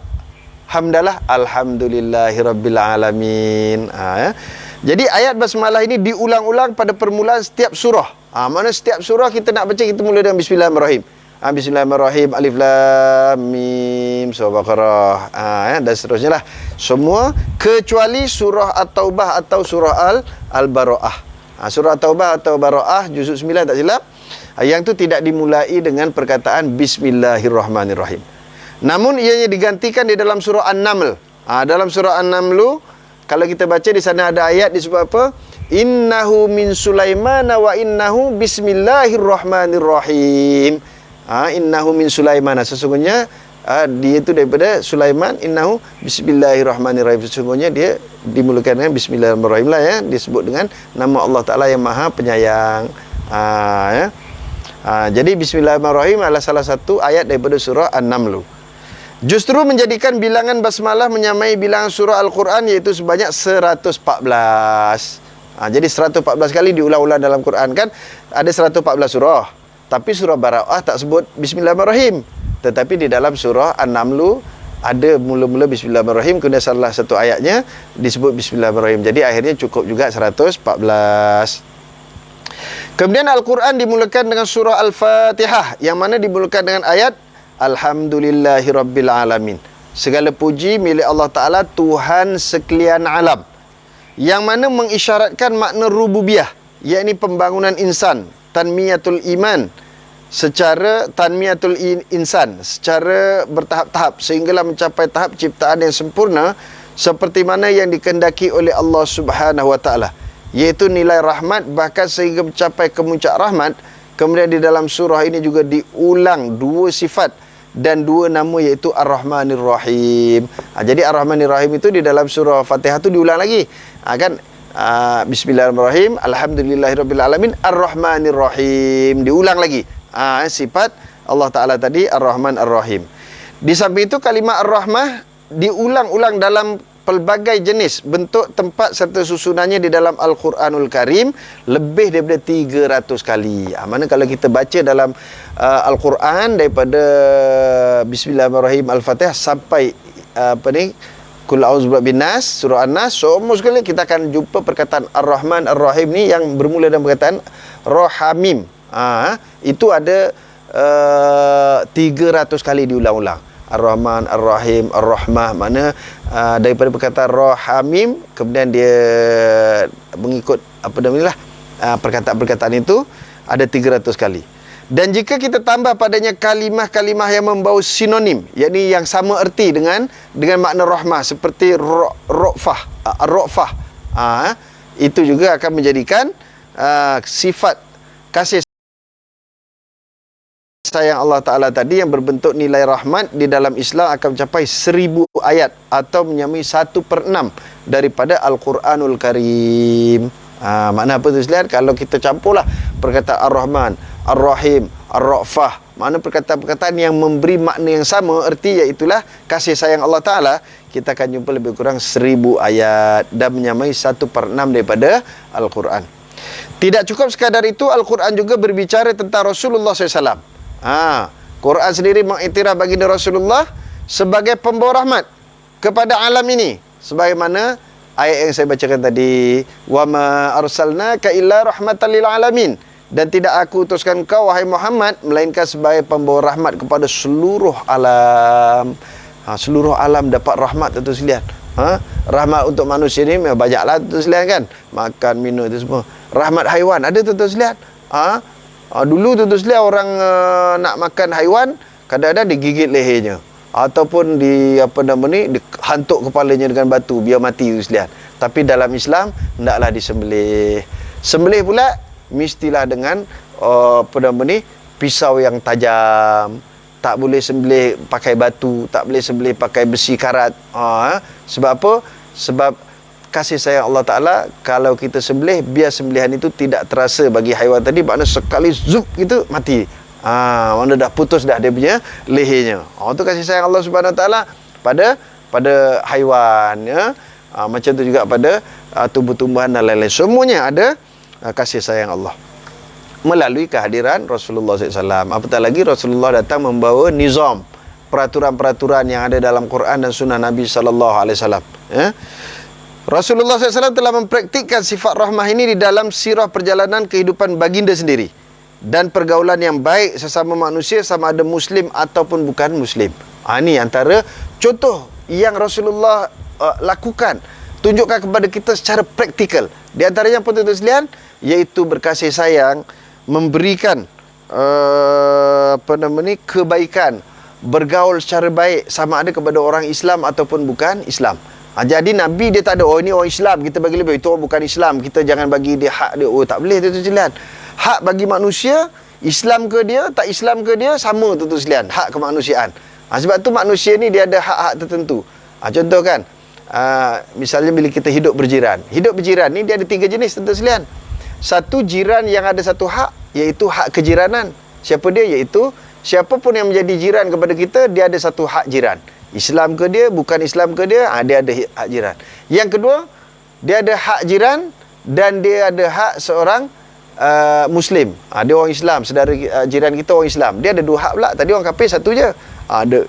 hamdalah, Alhamdulillahirrabbilalamin. Jadi ayat basmalah ini diulang-ulang pada permulaan setiap surah. Mana setiap surah kita nak baca, kita mula dengan Bismillahirrahmanirrahim. Bismillahirrahmanirrahim, Alif Lam Mim, Surah Baqarah, dan seterusnya lah. Semua kecuali surah At-Taubah atau surah Al-Bara'ah. Surah At-Taubah atau Bara'ah juzuk 9 tak silap, yang tu tidak dimulai dengan perkataan Bismillahirrahmanirrahim. Namun ianya digantikan di dalam surah An-Naml. Dalam surah An-Naml, kalau kita baca di sana ada ayat disebut apa? Innahu min Sulaiman wa innahu Bismillahirrahmanirrahim. Innahu min Sulaiman. Sesungguhnya dia itu daripada Sulaiman. Innahu Bismillahirrahmanirrahim. Sesungguhnya dia dimulakan dengan Bismillahirrahmanirrahim lah, ya. Disebut dengan nama Allah Ta'ala yang maha penyayang. Jadi Bismillahirrahmanirrahim adalah salah satu ayat daripada surah An-Naml. Justru menjadikan bilangan basmalah menyamai bilangan surah Al-Quran, iaitu sebanyak 114. Jadi 114 kali diulang-ulang dalam Quran kan. Ada 114 surah. Tapi surah Bara'ah tak sebut Bismillahirrahmanirrahim. Tetapi di dalam surah An-Naml ada mula-mula Bismillahirrahmanirrahim, kemudian salah satu ayatnya disebut Bismillahirrahmanirrahim. Jadi akhirnya cukup juga 114. Kemudian Al-Quran dimulakan dengan surah Al-Fatihah, yang mana dimulakan dengan ayat Alhamdulillahirabbilalamin. Segala puji milik Allah Ta'ala, Tuhan sekalian alam, yang mana mengisyaratkan makna rububiyah, yakni pembangunan insan, tanmiyatul iman, secara tanmiyatul insan, secara bertahap-tahap sehinggalah mencapai tahap ciptaan yang sempurna seperti mana yang dikehendaki oleh Allah Subhanahu Wa Taala, iaitu nilai rahmat bahkan sehingga mencapai kemuncak rahmat. Kemudian di dalam surah ini juga diulang dua sifat dan dua nama, iaitu Ar-Rahmanir-Rahim. Jadi Ar-Rahmanir-Rahim itu di dalam surah Fatihah tu diulang lagi. Bismillahirrahmanirrahim, Alhamdulillahirabbilalamin, Ar-Rahmanir-Rahim, diulang lagi. Sifat Allah Ta'ala tadi, Ar-Rahman Ar-Rahim. Di samping itu kalimat Ar-Rahmah diulang-ulang dalam pelbagai jenis bentuk, tempat serta susunannya di dalam Al-Quranul Karim lebih daripada 300 kali. Mana kalau kita baca dalam Al-Quran daripada Bismillahirrahmanirrahim Al-Fatihah sampai Qul a'udzu birabbin nas, surah An-Nas, semua sekali kita akan jumpa perkataan Ar-Rahman Ar-Rahim ni yang bermula dengan perkataan Rohamim. Itu ada 300 kali diulang-ulang. Ar-Rahman, Ar-Rahim, Ar-Rahmah, mana daripada perkataan Rohamim, kemudian dia mengikut perkataan-perkataan itu ada 300 kali. Dan jika kita tambah padanya kalimah-kalimah yang membawa sinonim, yakni yang sama erti dengan makna rahmah, seperti Ra'fah, itu juga akan menjadikan sifat kasih sayang Allah Ta'ala tadi yang berbentuk nilai rahmat di dalam Islam akan mencapai 1000 ayat atau menyamai 1/6 daripada Al-Quranul Karim. Makna apa tu sekalian? Kalau kita campurlah perkataan Ar-Rahman, Ar-Rahim, Ar-Ra'fah, mana perkataan-perkataan yang memberi makna yang sama erti, iaitulah kasih sayang Allah Ta'ala, kita akan jumpa lebih kurang 1000 ayat dan menyamai 1/6 daripada Al-Quran. Tidak cukup sekadar itu, Al-Quran juga berbicara tentang Rasulullah SAW. Quran sendiri mengiktiraf baginda Rasulullah sebagai pembawa rahmat kepada alam ini, sebagaimana ayat yang saya bacakan tadi, wa ma arsalnaka illa rahmatan lil alamin. Dan tidak aku utuskan kau, wahai Muhammad, melainkan sebagai pembawa rahmat kepada seluruh alam. Seluruh alam dapat rahmat, tuan-tuan sekalian. Rahmat untuk manusia ni banyaklah, tuan-tuan sekalian kan. Makan, minum itu semua. Rahmat haiwan ada, tuan-tuan sekalian. Dulu tuan-tuan sekalian orang nak makan haiwan, kadang-kadang digigit lehernya ataupun dihantuk kepalanya dengan batu biar mati, tuan-tuan sekalian. Tapi dalam Islam hendaklah disembelih. Sembelih pula mestilah dengan pisau yang tajam. Tak boleh sembelih pakai batu, tak boleh sembelih pakai besi karat. Sebab apa? Sebab kasih sayang Allah Ta'ala, kalau kita sembelih, biar sembelihan itu tidak terasa bagi haiwan tadi, makna sekali zup gitu mati. Mana dah putus dah dia punya lehernya. Itu kasih sayang Allah Subhanahu Wa Ta'ala pada haiwan, ya. Macam tu juga pada tumbuh-tumbuhan dan lain-lain. Semuanya ada kasih sayang Allah melalui kehadiran Rasulullah SAW. Apatah lagi Rasulullah datang membawa nizam, peraturan-peraturan yang ada dalam Quran dan Sunnah Nabi SAW. Rasulullah SAW telah mempraktikkan sifat rahmah ini di dalam sirah perjalanan kehidupan baginda sendiri dan pergaulan yang baik sesama manusia, sama ada Muslim ataupun bukan Muslim. Ini antara contoh yang Rasulullah lakukan, tunjukkan kepada kita secara praktikal. Di antaranya apa, tuan-tuan sekalian? Iaitu berkasih sayang, memberikan kebaikan, bergaul secara baik, sama ada kepada orang Islam ataupun bukan Islam. Jadi Nabi dia tak ada, ini orang Islam kita bagi lebih, itu orang bukan Islam kita jangan bagi dia hak dia. Tak boleh, tuan-tuan sekalian. Hak bagi manusia, Islam ke dia, tak Islam ke dia, sama, tuan-tuan sekalian, hak kemanusiaan. Sebab tu manusia ni dia ada hak-hak tertentu. Contoh kan, misalnya bila kita hidup berjiran ni dia ada 3 jenis, tuan-tuan sekalian. Satu, jiran yang ada satu hak, iaitu hak kejiranan. Siapa dia? Iaitu siapapun yang menjadi jiran kepada kita, dia ada satu hak jiran. Islam ke dia, bukan Islam ke dia, dia ada hak jiran. Yang kedua, dia ada hak jiran dan dia ada hak seorang Muslim. Dia orang Islam, saudara jiran kita orang Islam. Dia ada 2 hak pula. Tadi orang kafir satu je. Ada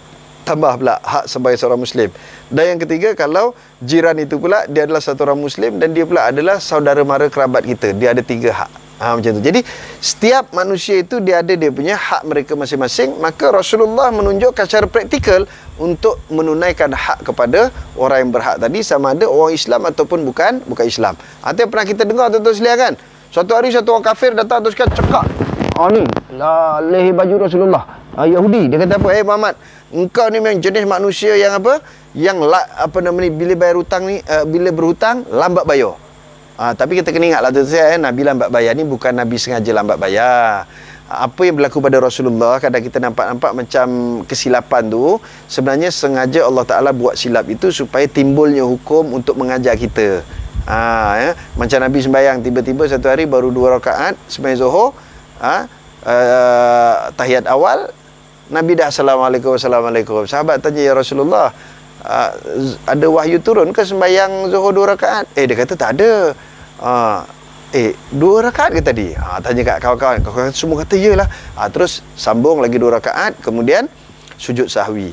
tambah pula hak sebagai seorang Muslim. Dan yang ketiga, kalau jiran itu pula dia adalah satu orang Muslim dan dia pula adalah saudara mara kerabat kita, dia ada 3 hak. Macam tu. Jadi setiap manusia itu dia ada dia punya hak mereka masing-masing. Maka Rasulullah menunjukkan secara praktikal untuk menunaikan hak kepada orang yang berhak tadi, sama ada orang Islam ataupun bukan Islam. Itu yang pernah kita dengar, tuan-tuan sekalian kan. Suatu hari satu orang kafir datang terus cakap, ni leher baju Rasulullah, Yahudi. Dia kata apa? Muhammad, engkau ni memang jenis manusia yang apa? Yang bila bayar hutang ni, bila berhutang lambat bayar. Tapi kita kena ingatlah, Nabi lambat bayar ni bukan Nabi sengaja lambat bayar. Apa yang berlaku pada Rasulullah, kadang kita nampak macam kesilapan tu, sebenarnya sengaja Allah Ta'ala buat silap itu supaya timbulnya hukum untuk mengajar kita. Macam Nabi sembahyang, tiba-tiba satu hari baru 2 rakaat sembahyang Zuhur, tahiyat awal, Nabi dah Assalamualaikum. Sahabat tanya, ya Rasulullah, ada wahyu turun ke sembahyang Zuhur 2 rakaat? Dia kata tak ada. 2 rakaat ke tadi? Tanya kat kawan-kawan semua kata iyalah. Terus sambung lagi 2 rakaat, kemudian sujud sahwi.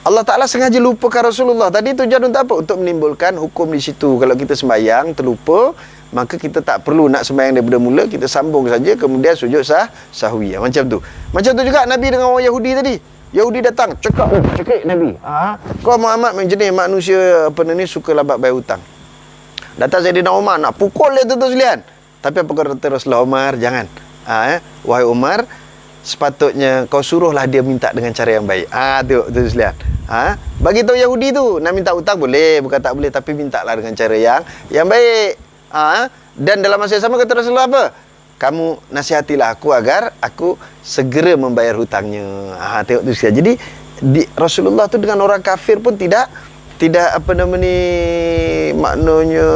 Allah Ta'ala sengaja lupakan Rasulullah. Tadi tujuan untuk apa? Untuk menimbulkan hukum di situ. Kalau kita sembahyang terlupa, maka kita tak perlu nak sembahyang daripada mula, kita sambung saja, kemudian sujud sahwi. Macam tu. Macam tu juga Nabi dengan orang Yahudi tadi. Yahudi datang, cakap Nabi. Kau Muhammad jenis manusia suka lambat bayar hutang. Datang Sayyidina Umar nak pukul dia, tuan-tuan sekalian. Tapi apa kata Rasulullah? Umar, jangan. Wahai Umar, sepatutnya kau suruhlah dia minta dengan cara yang baik. Tengok, tuan-tuan sekalian. Bagi tahu Yahudi tu, nak minta hutang boleh, bukan tak boleh, tapi mintalah dengan cara yang baik. Dan dalam masa yang sama kata Rasulullah apa? Kamu nasihatilah aku agar aku segera membayar hutangnya. Tengok tu sekalian. Jadi Rasulullah tu dengan orang kafir pun tidak maknanya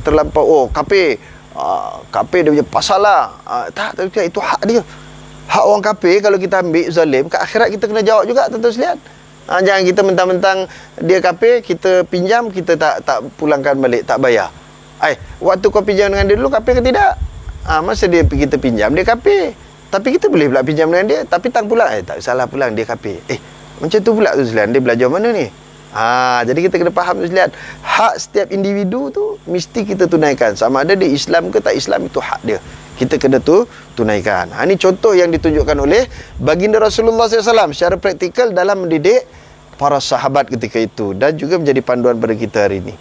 terlampau kafir. Kafir dia punya pasal lah. Tak, itu hak dia. Hak orang kafir kalau kita ambil zalim, ke akhirat kita kena jawab juga, tuan-tuan sekalian. Jangan kita mentang-mentang dia kafir, kita pinjam, kita tak pulangkan balik, tak bayar. Waktu kau pinjam dengan dia dulu, kafir ke tidak? Masa kita pinjam, dia kafir. Tapi kita boleh pula pinjam dengan dia, tapi tang pulang. Tak salah pulang, dia kafir. Macam tu pula tu sekalian, dia belajar mana ni? Jadi kita kena faham tu sekalian. Hak setiap individu tu mesti kita tunaikan. Sama ada dia Islam ke tak Islam, itu hak dia. kita kena tunaikan. Ini contoh yang ditunjukkan oleh baginda Rasulullah SAW secara praktikal dalam mendidik para sahabat ketika itu, dan juga menjadi panduan pada kita hari ini.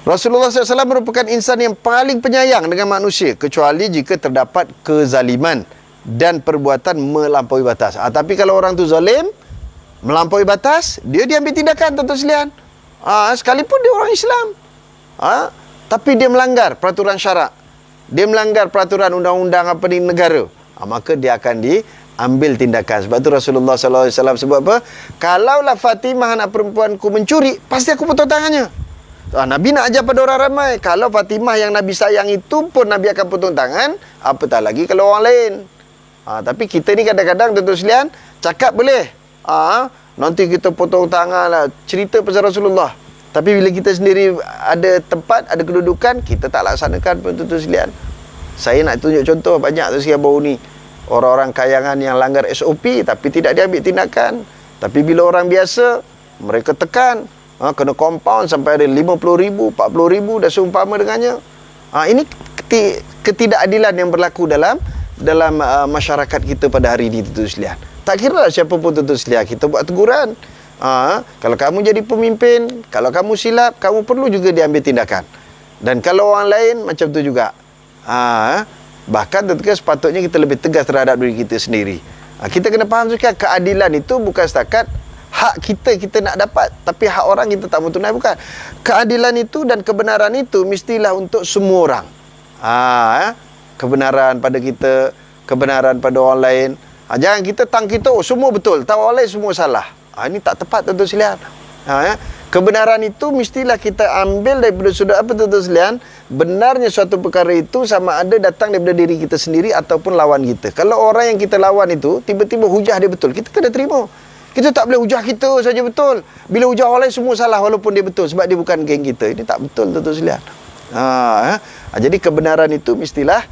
Rasulullah SAW merupakan insan yang paling penyayang dengan manusia, kecuali jika terdapat kezaliman dan perbuatan melampaui batas. Tapi kalau orang tu zalim, melampaui batas, dia diambil tindakan, tuan-tuan sekalian. Sekalipun dia orang Islam, tapi dia melanggar peraturan syarak, dia melanggar peraturan undang-undang apa di negara, maka dia akan diambil tindakan. Sebab tu Rasulullah SAW sebut apa? Kalaulah Fatimah anak perempuanku mencuri, pasti aku potong tangannya. Nabi nak ajar pada orang ramai, kalau Fatimah yang Nabi sayang itu pun Nabi akan potong tangan, apatah lagi kalau orang lain. Tapi kita ni kadang-kadang, tuan-tuan sekalian, cakap boleh, nanti kita potong tangan lah, cerita pasal Rasulullah. Tapi bila kita sendiri ada tempat, ada kedudukan, kita tak laksanakan pun, tuan-tuan sekalian. Saya nak tunjuk contoh banyak tu sekarang baru ni. Orang-orang kayangan yang langgar SOP tapi tidak diambil tindakan. Tapi bila orang biasa, mereka tekan, kena compound sampai ada 50,000, 40,000 dah seumpama dengannya. Ini ketidakadilan yang berlaku dalam masyarakat kita pada hari ini, tuan-tuan sekalian. Tak kira siapa pun, tuan-tuan sekalian, kita buat teguran. Kalau kamu jadi pemimpin, kalau kamu silap, kamu perlu juga diambil tindakan. Dan kalau orang lain, macam tu juga. Bahkan tentunya sepatutnya kita lebih tegas terhadap diri kita sendiri. Kita kena faham juga, keadilan itu bukan setakat hak kita nak dapat, tapi hak orang kita tak bertunai, bukan. Keadilan itu dan kebenaran itu mestilah untuk semua orang. Kebenaran pada kita, kebenaran pada orang lain. Jangan kita kita semua betul, tahu orang lain semua salah. Ini tak tepat, tuan-tuan sekalian. Kebenaran itu mestilah kita ambil daripada sudut apa, tuan-tuan sekalian? Benarnya suatu perkara itu sama ada datang daripada diri kita sendiri ataupun lawan kita. Kalau orang yang kita lawan itu tiba-tiba hujah dia betul, kita kena terima. Kita tak boleh hujah kita saja betul. Bila hujah orang lain semua salah walaupun dia betul, sebab dia bukan geng kita. Ini tak betul, tuan-tuan sekalian. Jadi kebenaran itu mestilah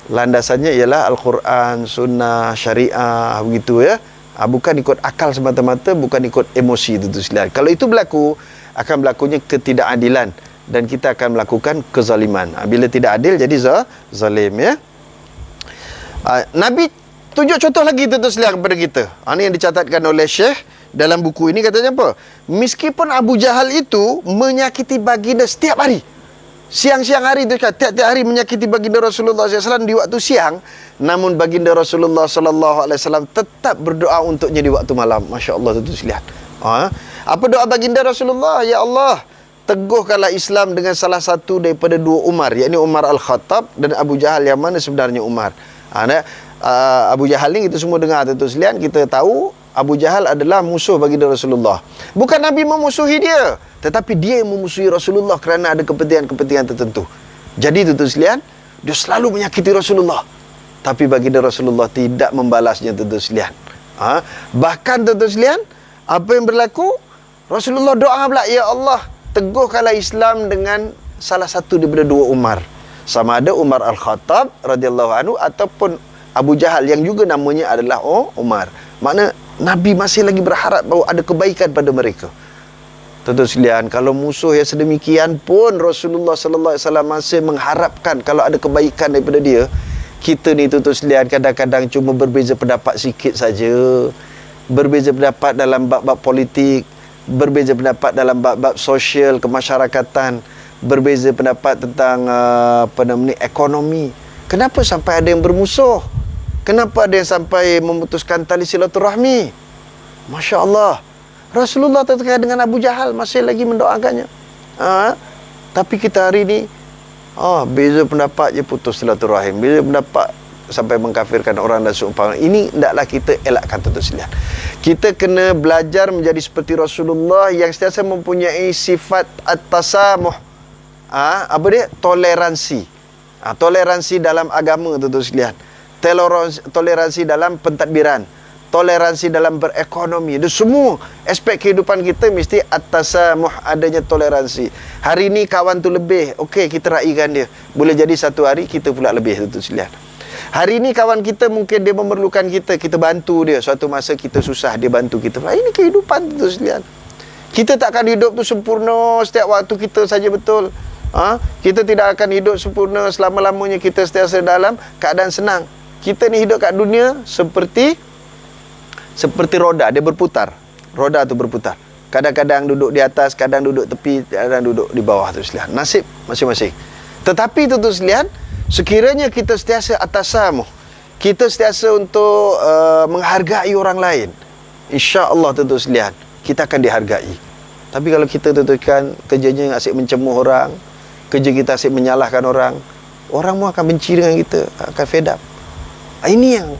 landasannya ialah Al-Quran, Sunnah, Syariah, begitu ya. Bukan ikut akal semata-mata, bukan ikut emosi, tuan-tuan sekalian. Kalau itu berlaku, akan berlakunya ketidakadilan dan kita akan melakukan kezaliman. Bila tidak adil, jadi zalim ya. Nabi tunjuk contoh lagi, tuan-tuan sekalian, kepada kita. Ini yang dicatatkan oleh Syekh dalam buku ini, katanya apa? Meskipun Abu Jahal itu menyakiti baginda setiap hari, siang-siang hari tu, tiap-tiap hari menyakiti baginda Rasulullah SAW di waktu siang, namun baginda Rasulullah SAW tetap berdoa untuknya di waktu malam. Masya Allah, tuan-tuan sekalian. Apa doa baginda Rasulullah? Ya Allah, teguhkanlah Islam dengan salah satu daripada dua Umar, yakni Umar Al-Khattab dan Abu Jahal, yang mana sebenarnya Umar. Abu Jahal ni kita semua dengar, tuan-tuan sekalian. Kita tahu Abu Jahal adalah musuh baginda Rasulullah. Bukan Nabi memusuhi dia, tetapi dia yang memusuhi Rasulullah kerana ada kepentingan-kepentingan tertentu. Jadi tuan-tuan sekalian, dia selalu menyakiti Rasulullah, tapi baginda Rasulullah tidak membalasnya, tuan-tuan sekalian. Bahkan tuan-tuan sekalian, apa yang berlaku? Rasulullah doa pula, ya Allah, teguhkanlah Islam dengan salah satu daripada dua Umar. Sama ada Umar Al-Khattab radhiyallahu anhu ataupun Abu Jahal yang juga namanya adalah Umar. Makna Nabi masih lagi berharap bahawa ada kebaikan pada mereka. Tuan-tuan sekalian, kalau musuh yang sedemikian pun Rasulullah sallallahu alaihi wasallam masih mengharapkan kalau ada kebaikan daripada dia. Kita ni, tuan-tuan sekalian, kadang-kadang cuma berbeza pendapat sikit saja. Berbeza pendapat dalam bab-bab politik, berbeza pendapat dalam bab-bab sosial, kemasyarakatan, berbeza pendapat tentang ekonomi. Kenapa sampai ada yang bermusuh? Kenapa ada yang sampai memutuskan tali silaturahmi? Masya Allah. Rasulullah terkait dengan Abu Jahal masih lagi mendoakannya. Tapi kita hari ini, beza pendapat je putus silaturahim, beza pendapat sampai mengkafirkan orang dan seumpama. Ini hendaklah kita elakkan, tuan-tuan sekalian. Kita kena belajar menjadi seperti Rasulullah yang sentiasa mempunyai sifat at-tasamuh. Apa dia? Toleransi. Toleransi dalam agama, tuan-tuan sekalian. Toleransi dalam pentadbiran, toleransi dalam berekonomi. Dan semua aspek kehidupan kita mesti at-tasamuh, adanya toleransi. Hari ni kawan tu lebih, okey, kita raikan dia. Boleh jadi satu hari kita pula lebih, tuan-tuan sekalian. Hari ni kawan kita mungkin dia memerlukan kita bantu dia. Suatu masa kita susah, dia bantu kita. Ini kehidupan, tuan-tuan sekalian. Kita takkan hidup tu sempurna setiap waktu kita saja betul. Kita tidak akan hidup sempurna selama-lamanya kita sentiasa dalam keadaan senang. Kita ni hidup kat dunia seperti roda, dia berputar. Roda tu berputar. Kadang-kadang duduk di atas, kadang duduk tepi, kadang duduk di bawah tu sekalian. Nasib masing-masing. Tetapi tu sekalian, sekiranya kita sentiasa atasamuh, kita sentiasa untuk menghargai orang lain, insya-Allah tu sekalian, kita akan dihargai. Tapi kalau kita kan kerjanya asyik mencemuh orang, kerja kita asyik menyalahkan orang, orang pun akan benci dengan kita, akan fed up. Ini yang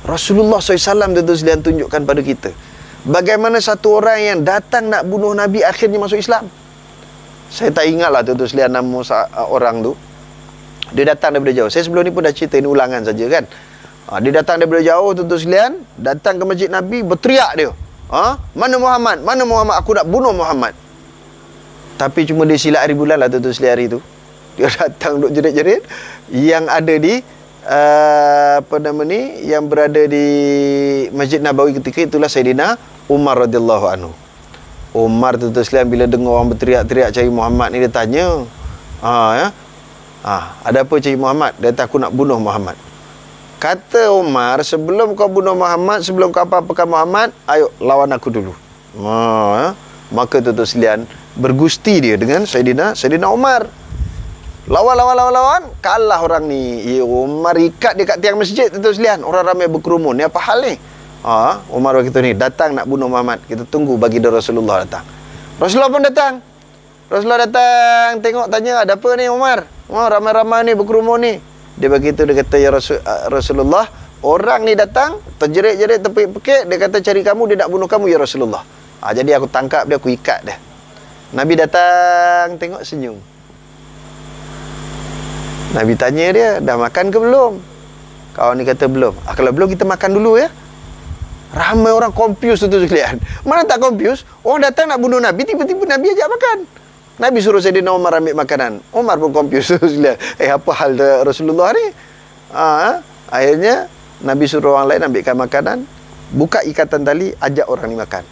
Rasulullah SAW tu sekalian tunjukkan pada kita. Bagaimana satu orang yang datang nak bunuh Nabi akhirnya masuk Islam. Saya tak ingatlah tu sekalian nama orang tu. Dia datang daripada jauh. Saya sebelum ni pun dah cerita, ini ulangan saja kan. Dia datang daripada jauh tu sekalian, datang ke masjid Nabi, berteriak dia. Mana Muhammad? Mana Muhammad? Aku nak bunuh Muhammad. Tapi cuma dia silap hari bulan lah tu sekalian hari tu. Dia datang duk jerit-jerit. Yang ada di yang berada di Masjid Nabawi ketika itulah Sayyidina Umar radhiyallahu anhu. Umar tu sekalian bila dengar orang berteriak-teriak cari Muhammad ni, dia tanya, ada apa cari Muhammad? Dia kata, aku nak bunuh Muhammad. Kata Umar, sebelum kau bunuh Muhammad, sebelum kau apa-apakan Muhammad, ayo lawan aku dulu. Maka tu sekalian bergusti dia dengan Sayyidina Umar. Lawan, kalah orang ni. Umar ikat dia kat tiang masjid tu sekalian. Orang ramai berkerumun. Ni apa hal ni? Umar begitu ni, datang nak bunuh Muhammad. Kita tunggu bagi Rasulullah datang. Rasulullah pun datang. Rasulullah datang, tengok, tanya, ada apa ni Umar? Ramai-ramai ni berkerumun ni. Dia begitu, dia kata, ya Rasulullah, orang ni datang, terjerit-jerit, terpekik, dia kata cari kamu, dia nak bunuh kamu ya Rasulullah. Jadi aku tangkap dia, aku ikat dia. Nabi datang, tengok, senyum. Nabi tanya dia, dah makan ke belum? Kawan ni kata belum. Kalau belum, kita makan dulu ya. Ramai orang confused tu sekalian. Mana tak confused? Orang datang nak bunuh Nabi, tiba-tiba Nabi ajak makan. Nabi suruh Sayyidina Umar ambil makanan. Umar pun confused tu sekalian. Apa hal Rasulullah ni? Akhirnya Nabi suruh orang lain ambilkan makanan, buka ikatan tali, ajak orang ni makan.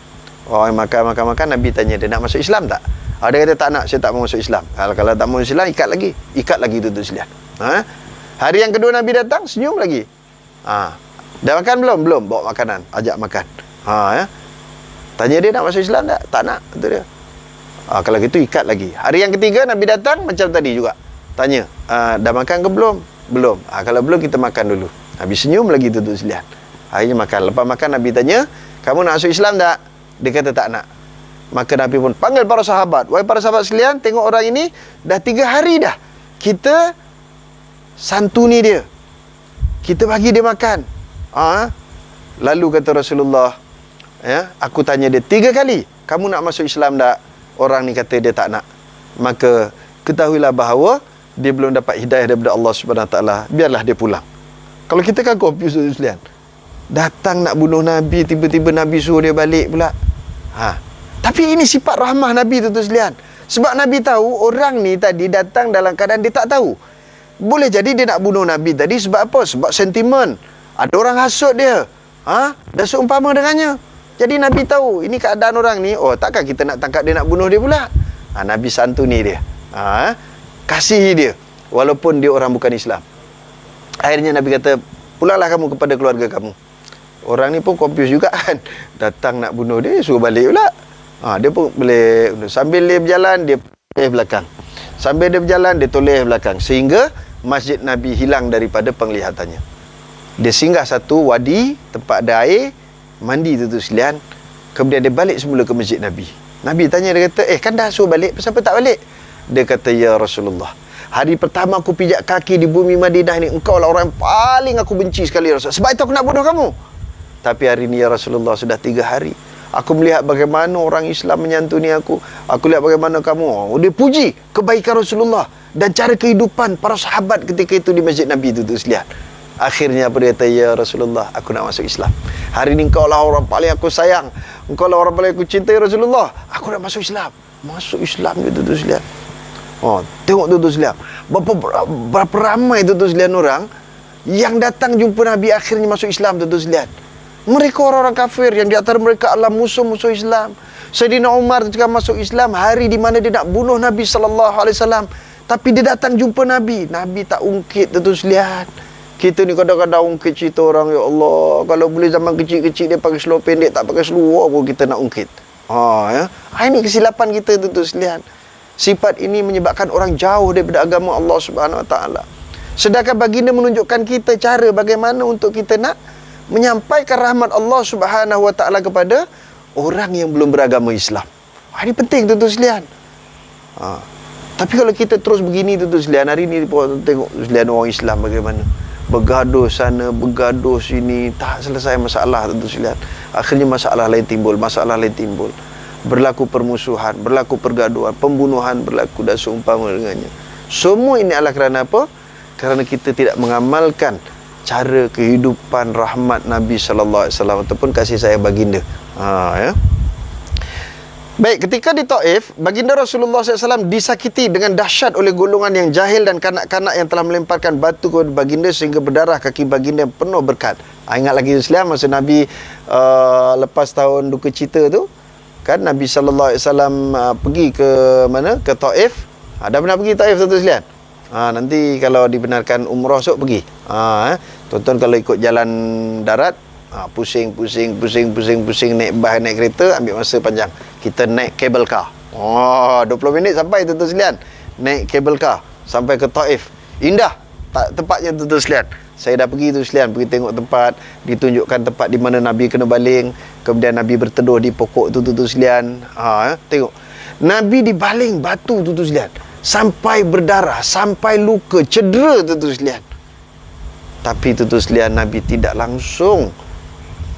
Orang makan, Nabi tanya dia, nak masuk Islam tak? Dia kata tak nak, saya tak mau masuk Islam. Kalau tak mau masuk Islam, ikat lagi tu sekalian. Hari yang kedua Nabi datang, senyum lagi. Dah makan belum? Belum. Bawa makanan, ajak makan. Tanya dia, nak masuk Islam tak? Tak nak, kata dia. Kalau gitu ikat lagi. Hari yang ketiga Nabi datang macam tadi juga. Tanya, dah makan ke belum? Belum. Kalau belum, kita makan dulu. Nabi senyum lagi tu sekalian. Akhirnya makan. Lepas makan Nabi tanya, kamu nak masuk Islam tak? Dia kata tak nak. Maka Nabi pun panggil para sahabat. Wahai para sahabat sekalian, tengok orang ini dah 3 hari dah kita santuni dia, kita bagi dia makan. Lalu kata Rasulullah, aku tanya dia 3 kali, kamu nak masuk Islam tak? Orang ni kata dia tak nak. Maka ketahuilah bahawa dia belum dapat hidayah daripada Allah Subhanahu Wa Taala. Biarlah dia pulang. Kalau kita kan confused sekalian. Datang nak bunuh Nabi, tiba-tiba Nabi suruh dia balik pula. Tapi ini sifat rahmah Nabi tu sekalian. Sebab Nabi tahu orang ni tadi datang dalam keadaan dia tak tahu. Boleh jadi dia nak bunuh Nabi tadi sebab apa? Sebab sentimen. Ada orang hasut dia. Dah seumpama dengannya. Jadi Nabi tahu ini keadaan orang ni. Takkan kita nak tangkap dia nak bunuh dia pula. Nabi santuni dia. Kasihi dia. Walaupun dia orang bukan Islam. Akhirnya Nabi kata, pulanglah kamu kepada keluarga kamu. Orang ni pun confused juga kan. Datang nak bunuh dia, suruh balik pula. Dia pun boleh. Sambil dia berjalan, dia toleh belakang. Sambil dia berjalan, dia toleh belakang. Sehingga masjid Nabi hilang daripada penglihatannya. Dia singgah satu wadi, tempat ada air, mandi tu sekalian. Kemudian dia balik semula ke masjid Nabi. Nabi tanya, dia kata, kan dah suruh balik, kenapa tak balik? Dia kata, ya Rasulullah, hari pertama aku pijak kaki di bumi Madinah ni, engkau lah orang yang paling aku benci sekali Rasul. Sebab itu aku nak bunuh kamu. Tapi hari ni ya Rasulullah, sudah 3 hari aku melihat bagaimana orang Islam menyantuni aku. Aku lihat bagaimana kamu. Dia puji kebaikan Rasulullah dan cara kehidupan para sahabat ketika itu di masjid Nabi itu sekalian. Akhirnya apa dia kata, ya Rasulullah, aku nak masuk Islam. Hari ni engkau lah orang paling aku sayang, engkau lah orang paling aku cintai Rasulullah. Aku nak masuk Islam. Masuk Islam itu sekalian. Tengok tu sekalian. Berapa ramai tu sekalian orang yang datang jumpa Nabi akhirnya masuk Islam tu sekalian. Mereka orang-orang kafir yang di antara mereka adalah musuh-musuh Islam. Sayyidina Umar ketika masuk Islam, hari di mana dia nak bunuh Nabi SAW, tapi dia datang jumpa Nabi. Nabi tak ungkit, tuan-tuan sekalian. Kita ni kadang-kadang ungkit cerita orang, ya Allah, kalau boleh zaman kecil-kecil dia pakai seluar pendek, tak pakai seluar pun kita nak ungkit. Ini kesilapan kita, tuan-tuan sekalian. Sifat ini menyebabkan orang jauh daripada agama Allah Subhanahu Wa Taala. Sedangkan baginda menunjukkan kita cara bagaimana untuk kita nak menyampaikan rahmat Allah Subhanahu Wa Taala kepada orang yang belum beragama Islam. Ini penting, tuan-tuan sekalian. Tapi kalau kita terus begini, tuan-tuan sekalian, hari ni tengok sekalian orang Islam bagaimana bergaduh sana, bergaduh sini, tak selesai masalah, tuan-tuan sekalian. Akhirnya masalah lain timbul. Berlaku permusuhan, berlaku pergaduhan, pembunuhan berlaku dan seumpama dengannya. Semua ini adalah kerana apa? Kerana kita tidak mengamalkan cara kehidupan rahmat Nabi sallallahu alaihi wasallam ataupun kasih sayang baginda. Baik, ketika di Taif, baginda Rasulullah SAW disakiti dengan dahsyat oleh golongan yang jahil dan kanak-kanak yang telah melemparkan batu kepada baginda sehingga berdarah kaki baginda yang penuh berkat. Ingat lagi Islam masa Nabi lepas tahun duka cita tu, kan Nabi SAW pergi ke mana? Ke Taif. Dah pernah pergi Taif, tuan-tuan sekalian? Nanti kalau dibenarkan umrah esok pergi. Tuan-tuan kalau ikut jalan darat, pusing naik bas, naik kereta, ambil masa panjang. Kita naik cable car. 20 minit sampai, tuan-tuan sekalian. Naik cable car sampai ke Taif. Indah tempatnya, tuan-tuan sekalian. Saya dah pergi tu sekalian, pergi tengok tempat, ditunjukkan tempat di mana Nabi kena baling, kemudian Nabi berteduh di pokok tu, tuan-tuan sekalian. Tengok. Nabi dibaling batu, tuan-tuan sekalian, sampai berdarah, sampai luka, cedera, tuan-tuan sekalian. Tapi tuan-tuan sekalian, Nabi tidak langsung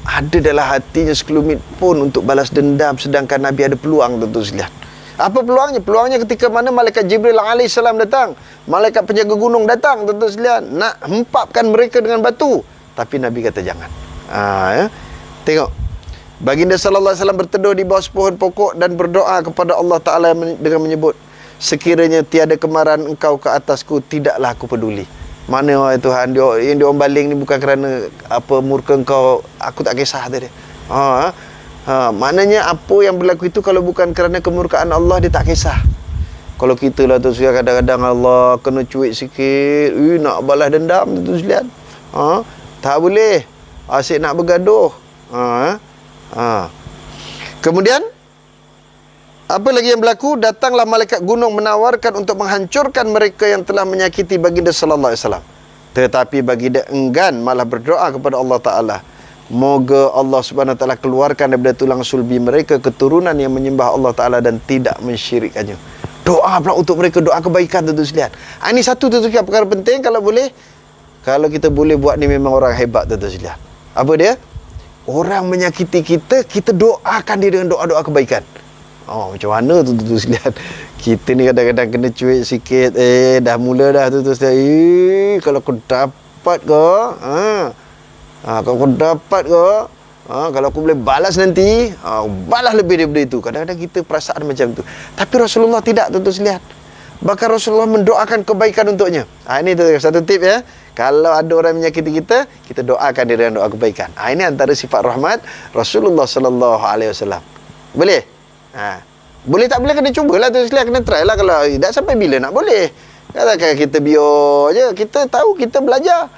ada dalam hatinya sekelumit pun untuk balas dendam, sedangkan Nabi ada peluang, tuan-tuan sekalian. Apa peluangnya? Peluangnya ketika mana malaikat Jibril AS datang, malaikat penjaga gunung datang, tuan-tuan sekalian, nak hempapkan mereka dengan batu. Tapi Nabi kata jangan. Tengok. Baginda sallallahu alaihi wasallam berteduh di bawah sepohon pokok dan berdoa kepada Allah Taala dengan menyebut, sekiranya tiada kemarahan engkau ke atasku, tidaklah aku peduli. Mana wahai Tuhan, yang diorang baling ni bukan kerana apa murka engkau, aku tak kisah dia. Maknanya apa yang berlaku itu kalau bukan kerana kemurkaan Allah, dia tak kisah. Kalau kita lah tu kadang-kadang Allah kena cuik sikit, nak balas dendam tu sekalian. Tak boleh. Asyik nak bergaduh. Kemudian apa lagi yang berlaku? Datanglah malaikat gunung menawarkan untuk menghancurkan mereka yang telah menyakiti baginda sallallahu alaihi wasallam. Tetapi baginda enggan, malah berdoa kepada Allah Taala, moga Allah Subhanahu Wa Taala keluarkan daripada tulang sulbi mereka keturunan yang menyembah Allah Taala dan tidak mensyirikkannya. Doa pula untuk mereka, doa kebaikan, tuan-tuan sekalian. Ini satu perkara penting kalau boleh. Kalau kita boleh buat ni, memang orang hebat, tuan-tuan sekalian. Apa dia? Orang menyakiti kita, kita doakan dia dengan doa-doa kebaikan. Macam mana tu, tuan-tuan sekalian? Kita ni kadang-kadang kena cuik sikit. Dah mula dah, tuan-tuan sekalian. Kalau kau dapat ke, kalau kau dapat ke, kalau aku boleh balas nanti, balas lebih daripada itu. Kadang-kadang kita perasaan macam tu. Tapi Rasulullah tidak, tuan-tuan sekalian. Bahkan Rasulullah mendoakan kebaikan untuknya. Ini satu tip ya. Kalau ada orang menyakiti kita, kita doakan dia dengan doa kebaikan. Ini antara sifat rahmat Rasulullah sallallahu alaihi wasallam. Boleh? Boleh tak boleh kena cubalah, tuan-tuan sekalian, kena try lah. Kalau tak, sampai bila nak boleh? Katakan kita biar je, kita tahu, kita belajar.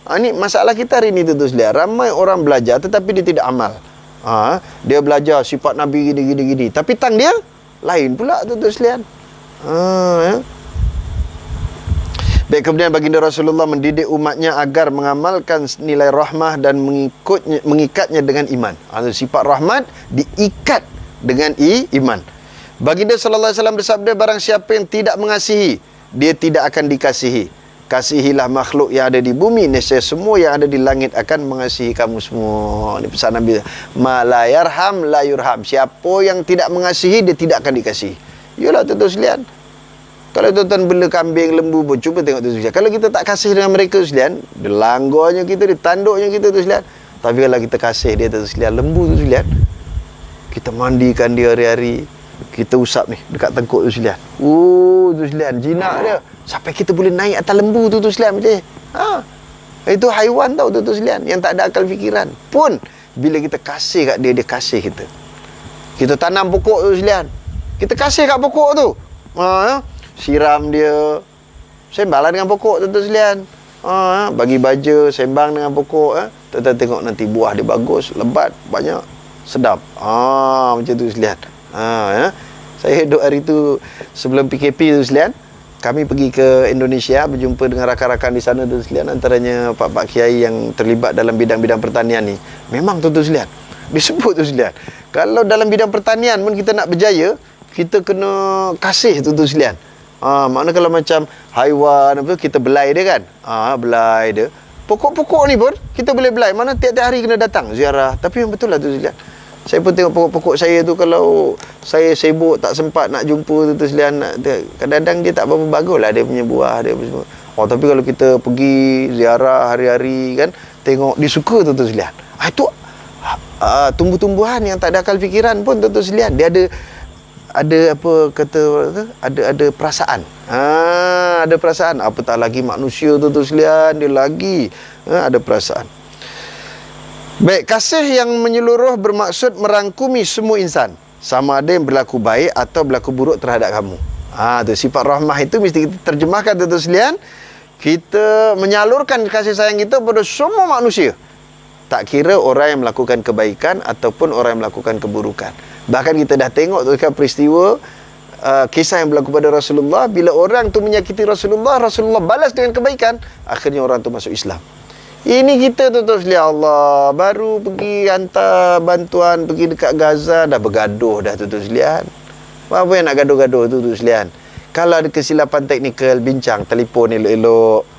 Ini masalah kita hari ni, tuan-tuan sekalian. Ramai orang belajar tetapi dia tidak amal. Dia belajar sifat Nabi gini. Tapi tang dia lain pula, tuan-tuan sekalian. Baik, kemudian baginda Rasulullah mendidik umatnya agar mengamalkan nilai rahmah dan mengikatnya dengan iman. Sifat rahmat diikat dengan iman. Baginda sallallahu alaihi wasallam bersabda, barang siapa yang tidak mengasihi, dia tidak akan dikasihi. Kasihilah makhluk yang ada di bumi, nescaya semua yang ada di langit akan mengasihi kamu semua. Ini pesan Nabi. Ma la yarham la yurham. Siapa yang tidak mengasihi, dia tidak akan dikasihi. Yalah, tuan-tuan sekalian. Kalau tuan-tuan bela kambing, lembu pun, cuba tengok tu sekalian. Kalau kita tak kasih dengan mereka sekalian, dia langgornya kita, dia tanduknya kita tu sekalian. Tapi kalau kita kasih dia tu sekalian, lembu tu sekalian, kita mandikan dia hari-hari, kita usap ni dekat tengkuk tu sekalian. Tu sekalian, jinak dia. Sampai kita boleh naik atas lembu tu sekalian macam. Itu haiwan tau, tu sekalian, yang tak ada akal fikiran. Pun bila kita kasih kat dia, dia kasih kita. Kita tanam pokok tu sekalian. Kita kasih kat pokok tu. Siram dia. Sembanglah dengan pokok tu sekalian. Bagi baja, sembang dengan pokok. Kita tengok nanti buah dia bagus, lebat, banyak, sedap. Macam tu sekalian. Saya duduk hari tu sebelum PKP tu sekalian, kami pergi ke Indonesia berjumpa dengan rakan-rakan di sana tu sekalian, antaranya pak-pak kiai yang terlibat dalam bidang-bidang pertanian ni. Memang tu sekalian, disebut tu sekalian, kalau dalam bidang pertanian pun kita nak berjaya, kita kena kasih tu sekalian. Makna kalau macam haiwan apa, kita belai dia kan. Belai dia. Pokok-pokok ni pun kita boleh belai. Mana tiap-tiap hari kena datang ziarah. Tapi yang betul lah tu sekalian. Saya pun tengok pokok-pokok saya tu, kalau saya sibuk tak sempat nak jumpa tu sekalian, kadang-kadang dia tak berapa bagus lah dia punya buah dia semua. Tapi kalau kita pergi ziarah hari-hari kan, tengok dia suka tu sekalian. Itu tumbuh-tumbuhan yang tak ada akal fikiran pun tu sekalian. Dia ada apa kata, ada perasaan. Ada perasaan. Apatah lagi manusia tu sekalian, dia lagi ada perasaan. Baik, kasih yang menyeluruh bermaksud merangkumi semua insan, sama ada yang berlaku baik atau berlaku buruk terhadap kamu. Tu sifat rahmah itu mesti kita terjemahkan tu sekalian. Kita menyalurkan kasih sayang kita pada semua manusia, tak kira orang yang melakukan kebaikan ataupun orang yang melakukan keburukan. Bahkan kita dah tengok tu kan peristiwa kisah yang berlaku pada Rasulullah. Bila orang tu menyakiti Rasulullah, Rasulullah balas dengan kebaikan, akhirnya orang tu masuk Islam. Ini kita tu sekalian, Allah baru pergi hantar bantuan, pergi dekat Gaza, dah bergaduh dah tu sekalian. Apa yang nak gaduh-gaduh tu sekalian? Kalau ada kesilapan teknikal, bincang, telefon elok-elok.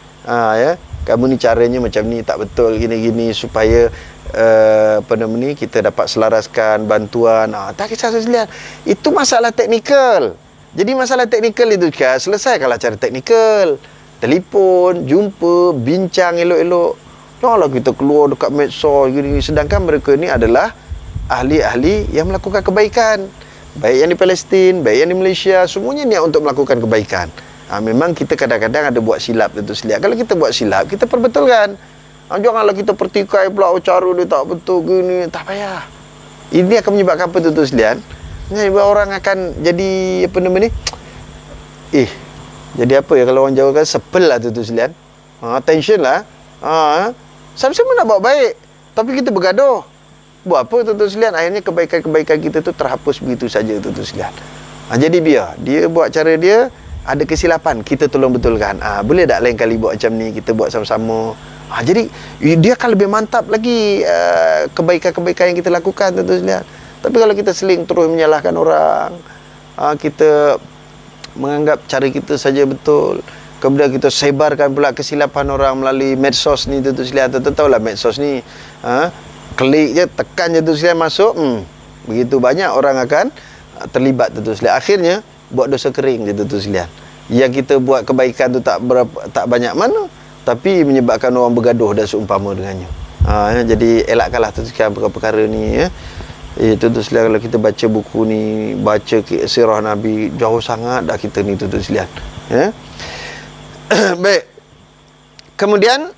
Ya, kamu ni caranya macam ni, tak betul, gini-gini, supaya kita dapat selaraskan bantuan. Tak kisah sekalian. Itu masalah teknikal. Jadi masalah teknikal itu kan selesaikanlah cara teknikal. Telefon, jumpa, bincang elok-elok. Janganlah kita keluar dekat medsos gini. Sedangkan mereka ni adalah ahli-ahli yang melakukan kebaikan. Baik yang di Palestin, baik yang di Malaysia, semuanya niat untuk melakukan kebaikan. Memang kita kadang-kadang ada buat silap tu sekalian. Kalau kita buat silap, kita perbetulkan. Janganlah kita pertikai pula cara dia tak betul gini. Tak payah. Ini akan menyebabkan apa tu sekalian? Orang akan jadi apa nama ni? Jadi apa ya kalau orang Jawa kan, sepel lah tu sekalian. Tension lah. Sama-sama nak buat baik, tapi kita bergaduh. Buat apa tu sekalian? Akhirnya kebaikan-kebaikan kita tu terhapus begitu saja tu sekalian. Jadi biar dia buat cara dia, ada kesilapan, kita tolong betulkan. Boleh tak lain kali buat macam ni, kita buat sama-sama. Jadi dia akan lebih mantap lagi kebaikan-kebaikan yang kita lakukan tu sekalian. Tapi kalau kita seling terus menyalahkan orang, kita menganggap cara kita saja betul, kemudian kita sebarkan pula kesilapan orang melalui medsos ni tu sekalian. Tahu-tahulah medsos ni, klik je, tekan je tu sekalian, masuk, begitu banyak orang akan terlibat tu sekalian. Akhirnya buat dosa kering je tu sekalian. Yang kita buat kebaikan tu tak banyak mana, tapi menyebabkan orang bergaduh dan seumpama dengannya. Jadi elakkanlah tu sekalian perkara-perkara ni, ya. Itu tu sekalian, kalau kita baca buku ni, baca sirah Nabi, jauh sangat dah kita ni tu sekalian, ya. Baik. Kemudian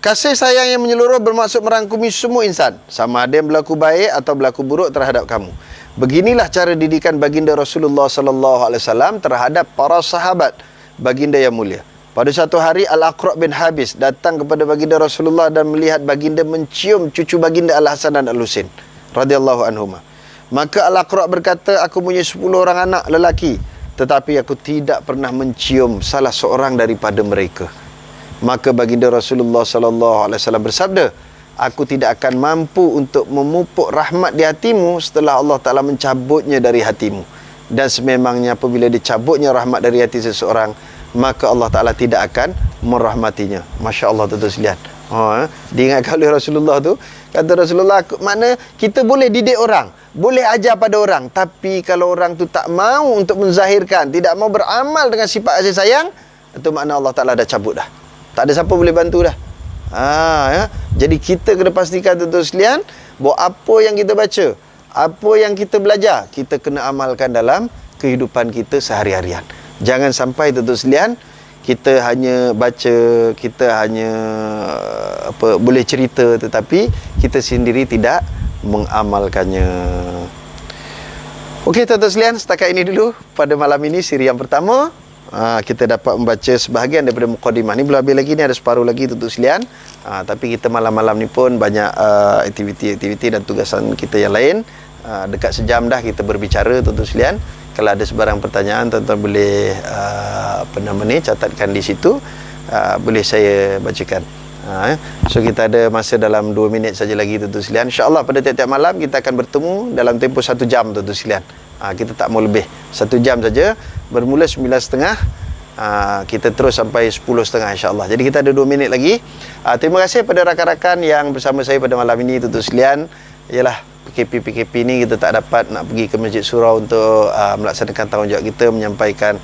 kasih sayang yang menyeluruh bermaksud merangkumi semua insan, sama ada yang berlaku baik atau berlaku buruk terhadap kamu. Beginilah cara didikan baginda Rasulullah sallallahu alaihi wasallam terhadap para sahabat baginda yang mulia. Pada satu hari Al-Aqra' bin Habis datang kepada baginda Rasulullah dan melihat baginda mencium cucu baginda Al-Hasan dan Al-Husain radhiyallahu anhuma. Maka Al-Aqra' berkata, aku punya 10 orang anak lelaki, tetapi aku tidak pernah mencium salah seorang daripada mereka. Maka baginda Rasulullah sallallahu alaihi wasallam bersabda, aku tidak akan mampu untuk memupuk rahmat di hatimu setelah Allah Ta'ala mencabutnya dari hatimu. Dan sememangnya apabila dicabutnya rahmat dari hati seseorang, maka Allah Ta'ala tidak akan merahmatinya. Masya Allah tu sekalian. Diingatkan oleh Rasulullah tu, kata Rasulullah, mana kita boleh didik orang, boleh ajar pada orang, tapi kalau orang tu tak mau untuk menzahirkan, tidak mau beramal dengan sifat kasih sayang, itu makna Allah Ta'ala dah cabut dah. Tak ada siapa boleh bantu dah. Jadi kita kena pastikan tu sekalian, bahawa apa yang kita baca, apa yang kita belajar, kita kena amalkan dalam kehidupan kita sehari-harian. Jangan sampai tu sekalian, kita hanya baca, kita hanya boleh cerita, tetapi kita sendiri tidak mengamalkannya. Okey tuan-tuan sekalian, setakat ini dulu pada malam ini siri yang pertama. Kita dapat membaca sebahagian daripada mukadimah ni. Belum habis lagi ni, ada separuh lagi tuan-tuan sekalian. Tapi kita malam-malam ni pun banyak aktiviti-aktiviti dan tugasan kita yang lain. Dekat sejam dah kita berbicara tuan-tuan sekalian. Kalau ada sebarang pertanyaan, tuan-tuan boleh catatkan di situ. Boleh saya bacakan. So kita ada masa dalam 2 minit saja lagi tuan-tuan sekalian. InsyaAllah pada tiap-tiap malam kita akan bertemu dalam tempoh 1 jam tuan-tuan sekalian. Kita tak mau lebih, 1 jam saja. Bermula 9.30, kita terus sampai 10.30 insyaAllah. Jadi kita ada 2 minit lagi. Terima kasih pada rakan-rakan yang bersama saya pada malam ini tuan-tuan sekalian. Yalah, PKP ni kita tak dapat nak pergi ke Masjid Surau untuk melaksanakan tanggungjawab kita, menyampaikan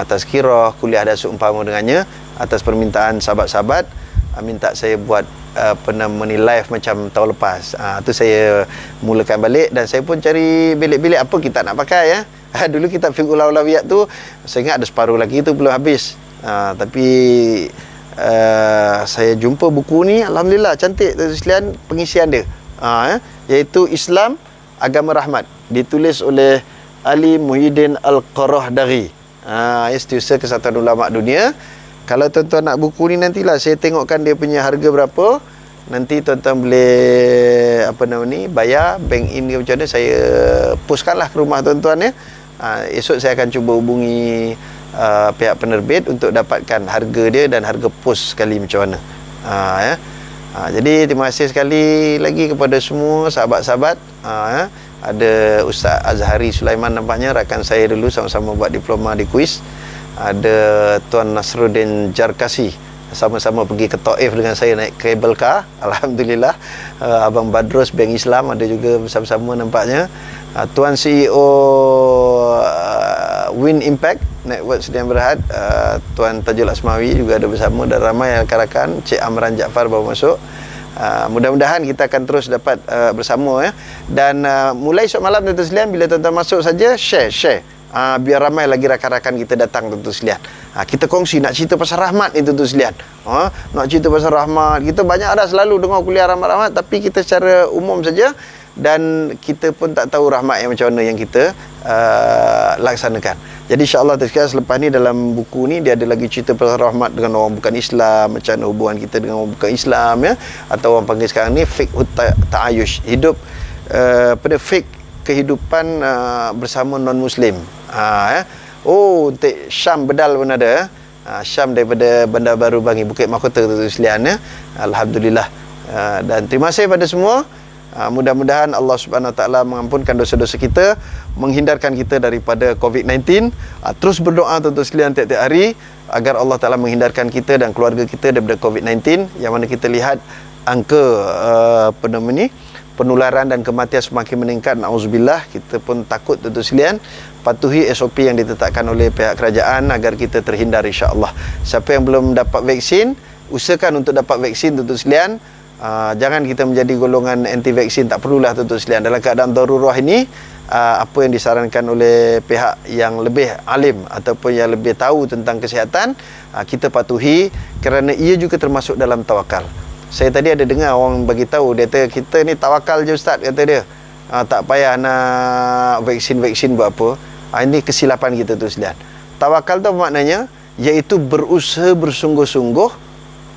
tazkirah, kuliah dan seumpama dengannya. Atas permintaan sahabat-sahabat, minta saya buat live macam tahun lepas. Tu saya mulakan balik dan saya pun cari bilik-bilik apa kita nak pakai ya. Dulu kita fiqhul aulawiyat tu saya ingat ada separuh lagi tu belum habis. Tapi saya jumpa buku ni, alhamdulillah cantik tuan-tuan sekalian pengisian dia. Iaitu Islam Agama Rahmat, ditulis oleh Ali Muhyiddin Al-Qarahdari. Setiausaha Kesatuan Ulama Dunia. Kalau tuan-tuan nak buku ni, nantilah saya tengokkan dia punya harga berapa. Nanti tuan-tuan boleh bayar bank in ke macam mana, saya postkanlah ke rumah tuan-tuan ya. Esok saya akan cuba hubungi pihak penerbit untuk dapatkan harga dia dan harga post sekali macam mana. Jadi terima kasih sekali lagi kepada semua sahabat-sahabat. Ada Ustaz Azhari Sulaiman, nampaknya rakan saya dulu sama-sama buat diploma di kuis. Ada Tuan Nasruddin Jarkasi, sama-sama pergi ke Taif dengan saya naik cable car. Alhamdulillah. Abang Badrus Bank Islam ada juga bersama-sama nampaknya. Tuan CEO Win Impact Network Sdn Berhad, Tuan Tajul Asmawi juga ada bersama, dan ramai rakan-rakan. Cik Amran Jaafar baru masuk. Mudah-mudahan kita akan terus dapat bersama ya. Dan mulai esok malam tuan-tuan sekalian, bila tuan-tuan masuk saja share. Biar ramai lagi rakan-rakan kita datang tuan-tuan sekalian. Kita kongsi nak cerita pasal rahmat ni tuan-tuan sekalian. Nak cerita pasal rahmat. Kita banyak dah selalu dengar kuliah rahmat-rahmat, tapi kita secara umum saja, dan kita pun tak tahu rahmat yang macam mana yang kita laksanakan. Jadi insya-Allah selepas ni dalam buku ni dia ada lagi cerita pasal rahmat dengan orang bukan Islam, macam mana hubungan kita dengan orang bukan Islam ya, atau orang panggil sekarang ni fiqh ta'ayush, hidup fiqh kehidupan bersama non muslim. Untuk Syam Bedal pun ada. Syam daripada Bandar Baru Bangi, Bukit Mahkota tu sekalian ya. Alhamdulillah. Dan terima kasih pada semua. Mudah-mudahan Allah Subhanahu Wa Taala mengampunkan dosa-dosa kita, menghindarkan kita daripada COVID-19. Terus berdoa tuan-tuan sekalian tiap-tiap hari agar Allah Taala menghindarkan kita dan keluarga kita daripada COVID-19, yang mana kita lihat angka penularan dan kematian semakin meningkat. Nauzubillah, kita pun takut tuan-tuan sekalian. Patuhi SOP yang ditetapkan oleh pihak kerajaan agar kita terhindar insya-Allah. Siapa yang belum dapat vaksin, usahakan untuk dapat vaksin tuan-tuan sekalian. Jangan kita menjadi golongan anti vaksin, tak perlulah tuan-tuan sekalian. Dalam keadaan darurah ini, apa yang disarankan oleh pihak yang lebih alim ataupun yang lebih tahu tentang kesihatan, kita patuhi, kerana ia juga termasuk dalam tawakal. Saya tadi ada dengar orang bagi tahu, dia kata kita ni tawakal je ustaz, kata dia. Tak payah nak vaksin buat apa. Ini kesilapan kita tu sekalian. Tawakal tu maknanya iaitu berusaha bersungguh-sungguh.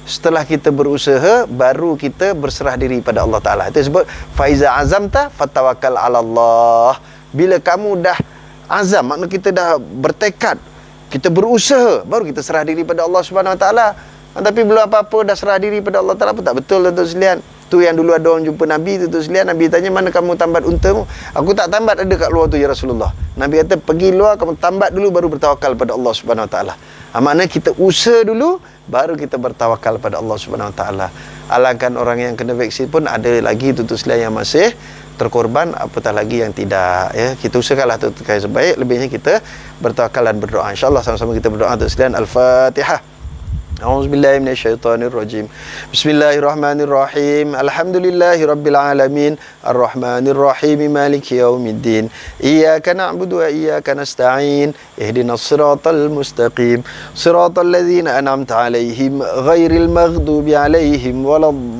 Setelah kita berusaha, baru kita berserah diri pada Allah Ta'ala. Itu disebut faiza azamta fatawakkal 'ala Allah. Bila kamu dah azam, maknanya kita dah bertekad, kita berusaha, baru kita serah diri pada Allah Subhanahu Wa Ta'ala. Tapi belum apa-apa dah serah diri pada Allah Ta'ala pun tak betul tuan-tuan sekalian. Tu yang dulu ada orang jumpa Nabi tuan-tuan sekalian, Nabi tanya, mana kamu tambat untamu? Aku tak tambat, ada kat luar tu ya Rasulullah. Nabi kata, pergi luar, kamu tambat dulu, baru bertawakal pada Allah Subhanahu Wa Ta'ala. Maknanya kita usaha dulu, baru kita bertawakal pada Allah Subhanahu Wa Ta'ala. Alangkah orang yang kena vaksin pun ada lagi tuan-tuan sekalian yang masih terkorban, apatah lagi yang tidak ya. Kita usahakanlah terkait sebaik, lebihnya kita bertawakal dan berdoa. InsyaAllah sama-sama kita berdoa tuan-tuan sekalian. Al-Fatihah. A'udzubillahi minasyaitonirrajim. Bismillahirrahmanirrahim. Alhamdulillahi rabbil alamin. Arrahmanirrahim. Maliki yaumiddin. Iyyaka na'budu wa iyyaka nasta'in. Ihdinas siratal mustaqim. Siratal ladzina an'amta 'alaihim ghairil maghdubi 'alaihim waladdallin.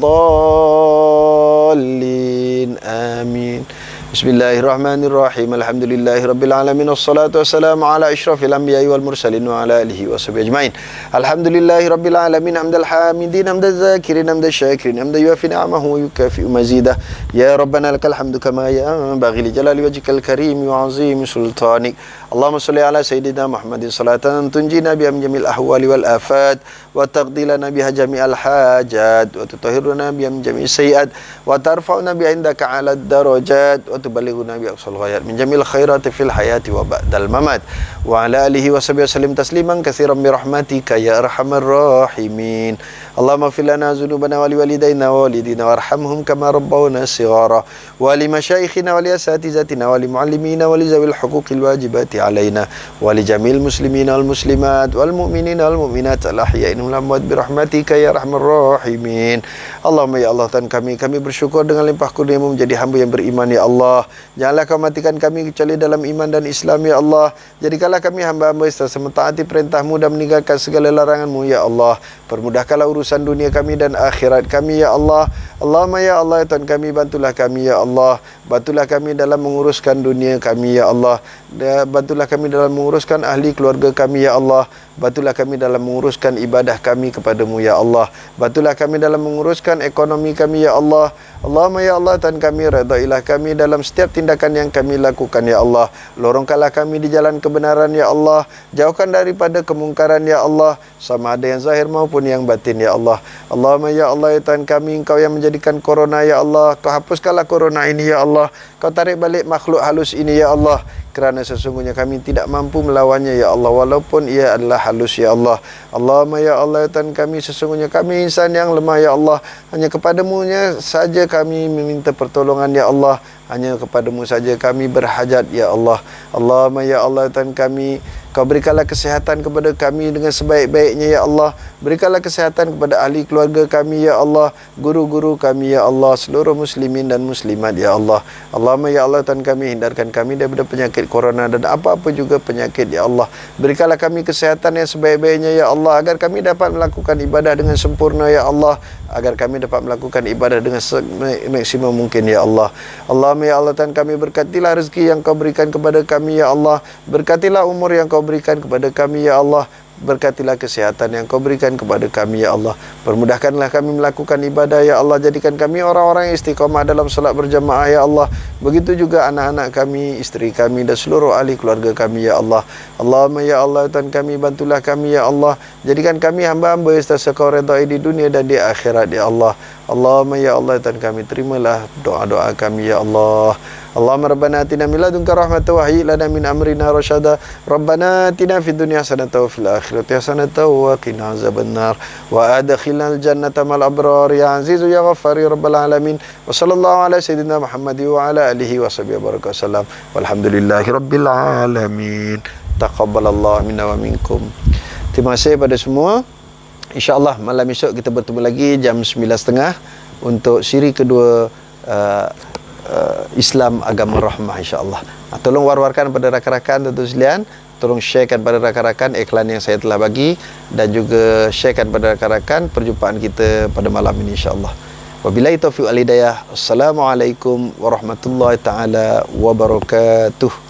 Amin. Bismillahirrahmanirrahim. Alhamdulillahirabbil alamin wassalatu wassalamu ala asyrafil anbiya'i wal mursalin wa ala alihi washabihi ajmain. Alhamdulillahirabbil alamin hamdal hamidin hamdaz zakirin hamdaz syakirin hamdan yuafi ni'amahu wa yukafi'u mazidah. Ya rabbana lakal hamdu kama yanbaghi li jalali wajhikal karim wa 'azimi sultanik. Allahumma shalli ala sayyidina Muhammadin salatan tunjina bi jamil ahwali wal afat wa taqdi lana biha jami'al hajat wa tutahhiruna bi jami'is sayiat wa tarfa'una bi indaka 'ala darajat wa tuballighuna bi aqsal ghayat min jamil khairati fil hayati wa ba'dal mamat wa ala alihi wa sahbihi wasallim tasliman katsiran bi rahmatika ya arhamar rahimin. Allahumma fil lana dzunubana wa liwalidayna wa walidina warhamhum kama rabbawna shighara wa li masyayikhina wa li asatizatina wa li muallimina wa li zawil huquqil wajibati alaina wa li jamil muslimina wal muslimat wal mu'minina wal mu'minat al ahya'i wal amwat bi rahmatika ya arhamar rahimin. Allahumma ya Allah, Tuhan kami bersyukur dengan limpah kurniamu menjadi hamba yang beriman ya Allah. Janganlah kau matikan kami kecuali dalam iman dan Islam ya Allah. Jadikanlah kami hamba-hamba yang sentiasa mentaati perintahmu dan meninggalkan segala laranganmu ya Allah. Permudahkanlah urusan dunia kami dan akhirat kami ya Allah. Allahumma ya Allah, Tuhan kami, bantulah kami ya Allah. Bantulah kami dalam menguruskan dunia kami ya Allah. Bantulah kami dalam menguruskan ahli keluarga kami ya Allah. Bantulah kami dalam menguruskan ibadah kami kepadamu ya Allah. Bantulah kami dalam menguruskan ekonomi kami ya Allah. Allahumma ya Allah, Tuhan kami, redailah kami dalam setiap tindakan yang kami lakukan ya Allah. Lorongkanlah kami di jalan kebenaran ya Allah. Jauhkan daripada kemungkaran ya Allah, sama ada yang zahir maupun yang batin ya Allah. Allahumma ya Allah, ya Tuhan kami, Engkau yang menjadikan corona ya Allah. Kau hapuskanlah corona ini ya Allah. Kau tarik balik makhluk halus ini ya Allah, kerana sesungguhnya kami tidak mampu melawannya ya Allah, walaupun ia adalah halus ya Allah. Allahumma ya Allah, ya Tuhan kami, sesungguhnya kami insan yang lemah ya Allah. Hanya kepadamu-Nya saja kami meminta pertolongan ya Allah. Hanya kepadamu saja kami berhajat ya Allah. Allahumma ya Allah, Tuhan kami, Kau berikanlah kesehatan kepada kami dengan sebaik-baiknya ya Allah. Berikanlah kesehatan kepada ahli keluarga kami ya Allah, guru-guru kami ya Allah, seluruh muslimin dan muslimat ya Allah. Allahumma ya Allah, Tuhan kami, hindarkan kami daripada penyakit corona dan apa-apa juga penyakit ya Allah. Berikanlah kami kesehatan yang sebaik-baiknya ya Allah, agar kami dapat melakukan ibadah dengan sempurna ya Allah, agar kami dapat melakukan ibadah dengan maksimum mungkin ya Allah. Allahumma ya Allah, Tuhan kami, berkatilah rezeki yang Kau berikan kepada kami ya Allah. Berkatilah umur yang Kau berikan kepada kami ya Allah. Berkatilah kesehatan yang Kau berikan kepada kami ya Allah. Permudahkanlah kami melakukan ibadah ya Allah. Jadikan kami orang-orang yang istiqamah dalam salat berjamaah ya Allah. Begitu juga anak-anak kami, isteri kami dan seluruh ahli keluarga kami ya Allah. Allahumma ya Allah, Tuhan kami, bantulah kami ya Allah. Jadikan kami hamba-hamba yang sentiasa Kau redai di dunia dan di akhirat ya Allah. Allahumma ya Allah, Tuhan kami, terimalah doa-doa kami ya Allah. Allahumma rabbana atina min ladunka rahmatan wa hayyi lana min amrina rasyada. Rabbana atina fid dunya hasanatan wa fil akhirati hasanatan wa qina azabannar. Wa adkhilnal jannata mal abrar ya azizu ya ghaffar ya rabbal alamin. Wa sallallahu ala sayyidina Muhammad wa ala alihi wa sahbihi baraka sallam. Walhamdulillahi rabbil alamin. Taqabbalallahu minna wa minkum. Terima kasih pada semua. InsyaAllah malam esok kita bertemu lagi jam 9.30 untuk siri kedua Islam Agama Rahmah insyaAllah. Tolong war-warkan pada rakan-rakan tuan-tuan sekalian. Tolong sharekan pada rakan-rakan iklan yang saya telah bagi, dan juga sharekan pada rakan-rakan perjumpaan kita pada malam ini insyaAllah. Wabillahi taufiq wal hidayah. Assalamualaikum warahmatullahi taala wabarakatuh.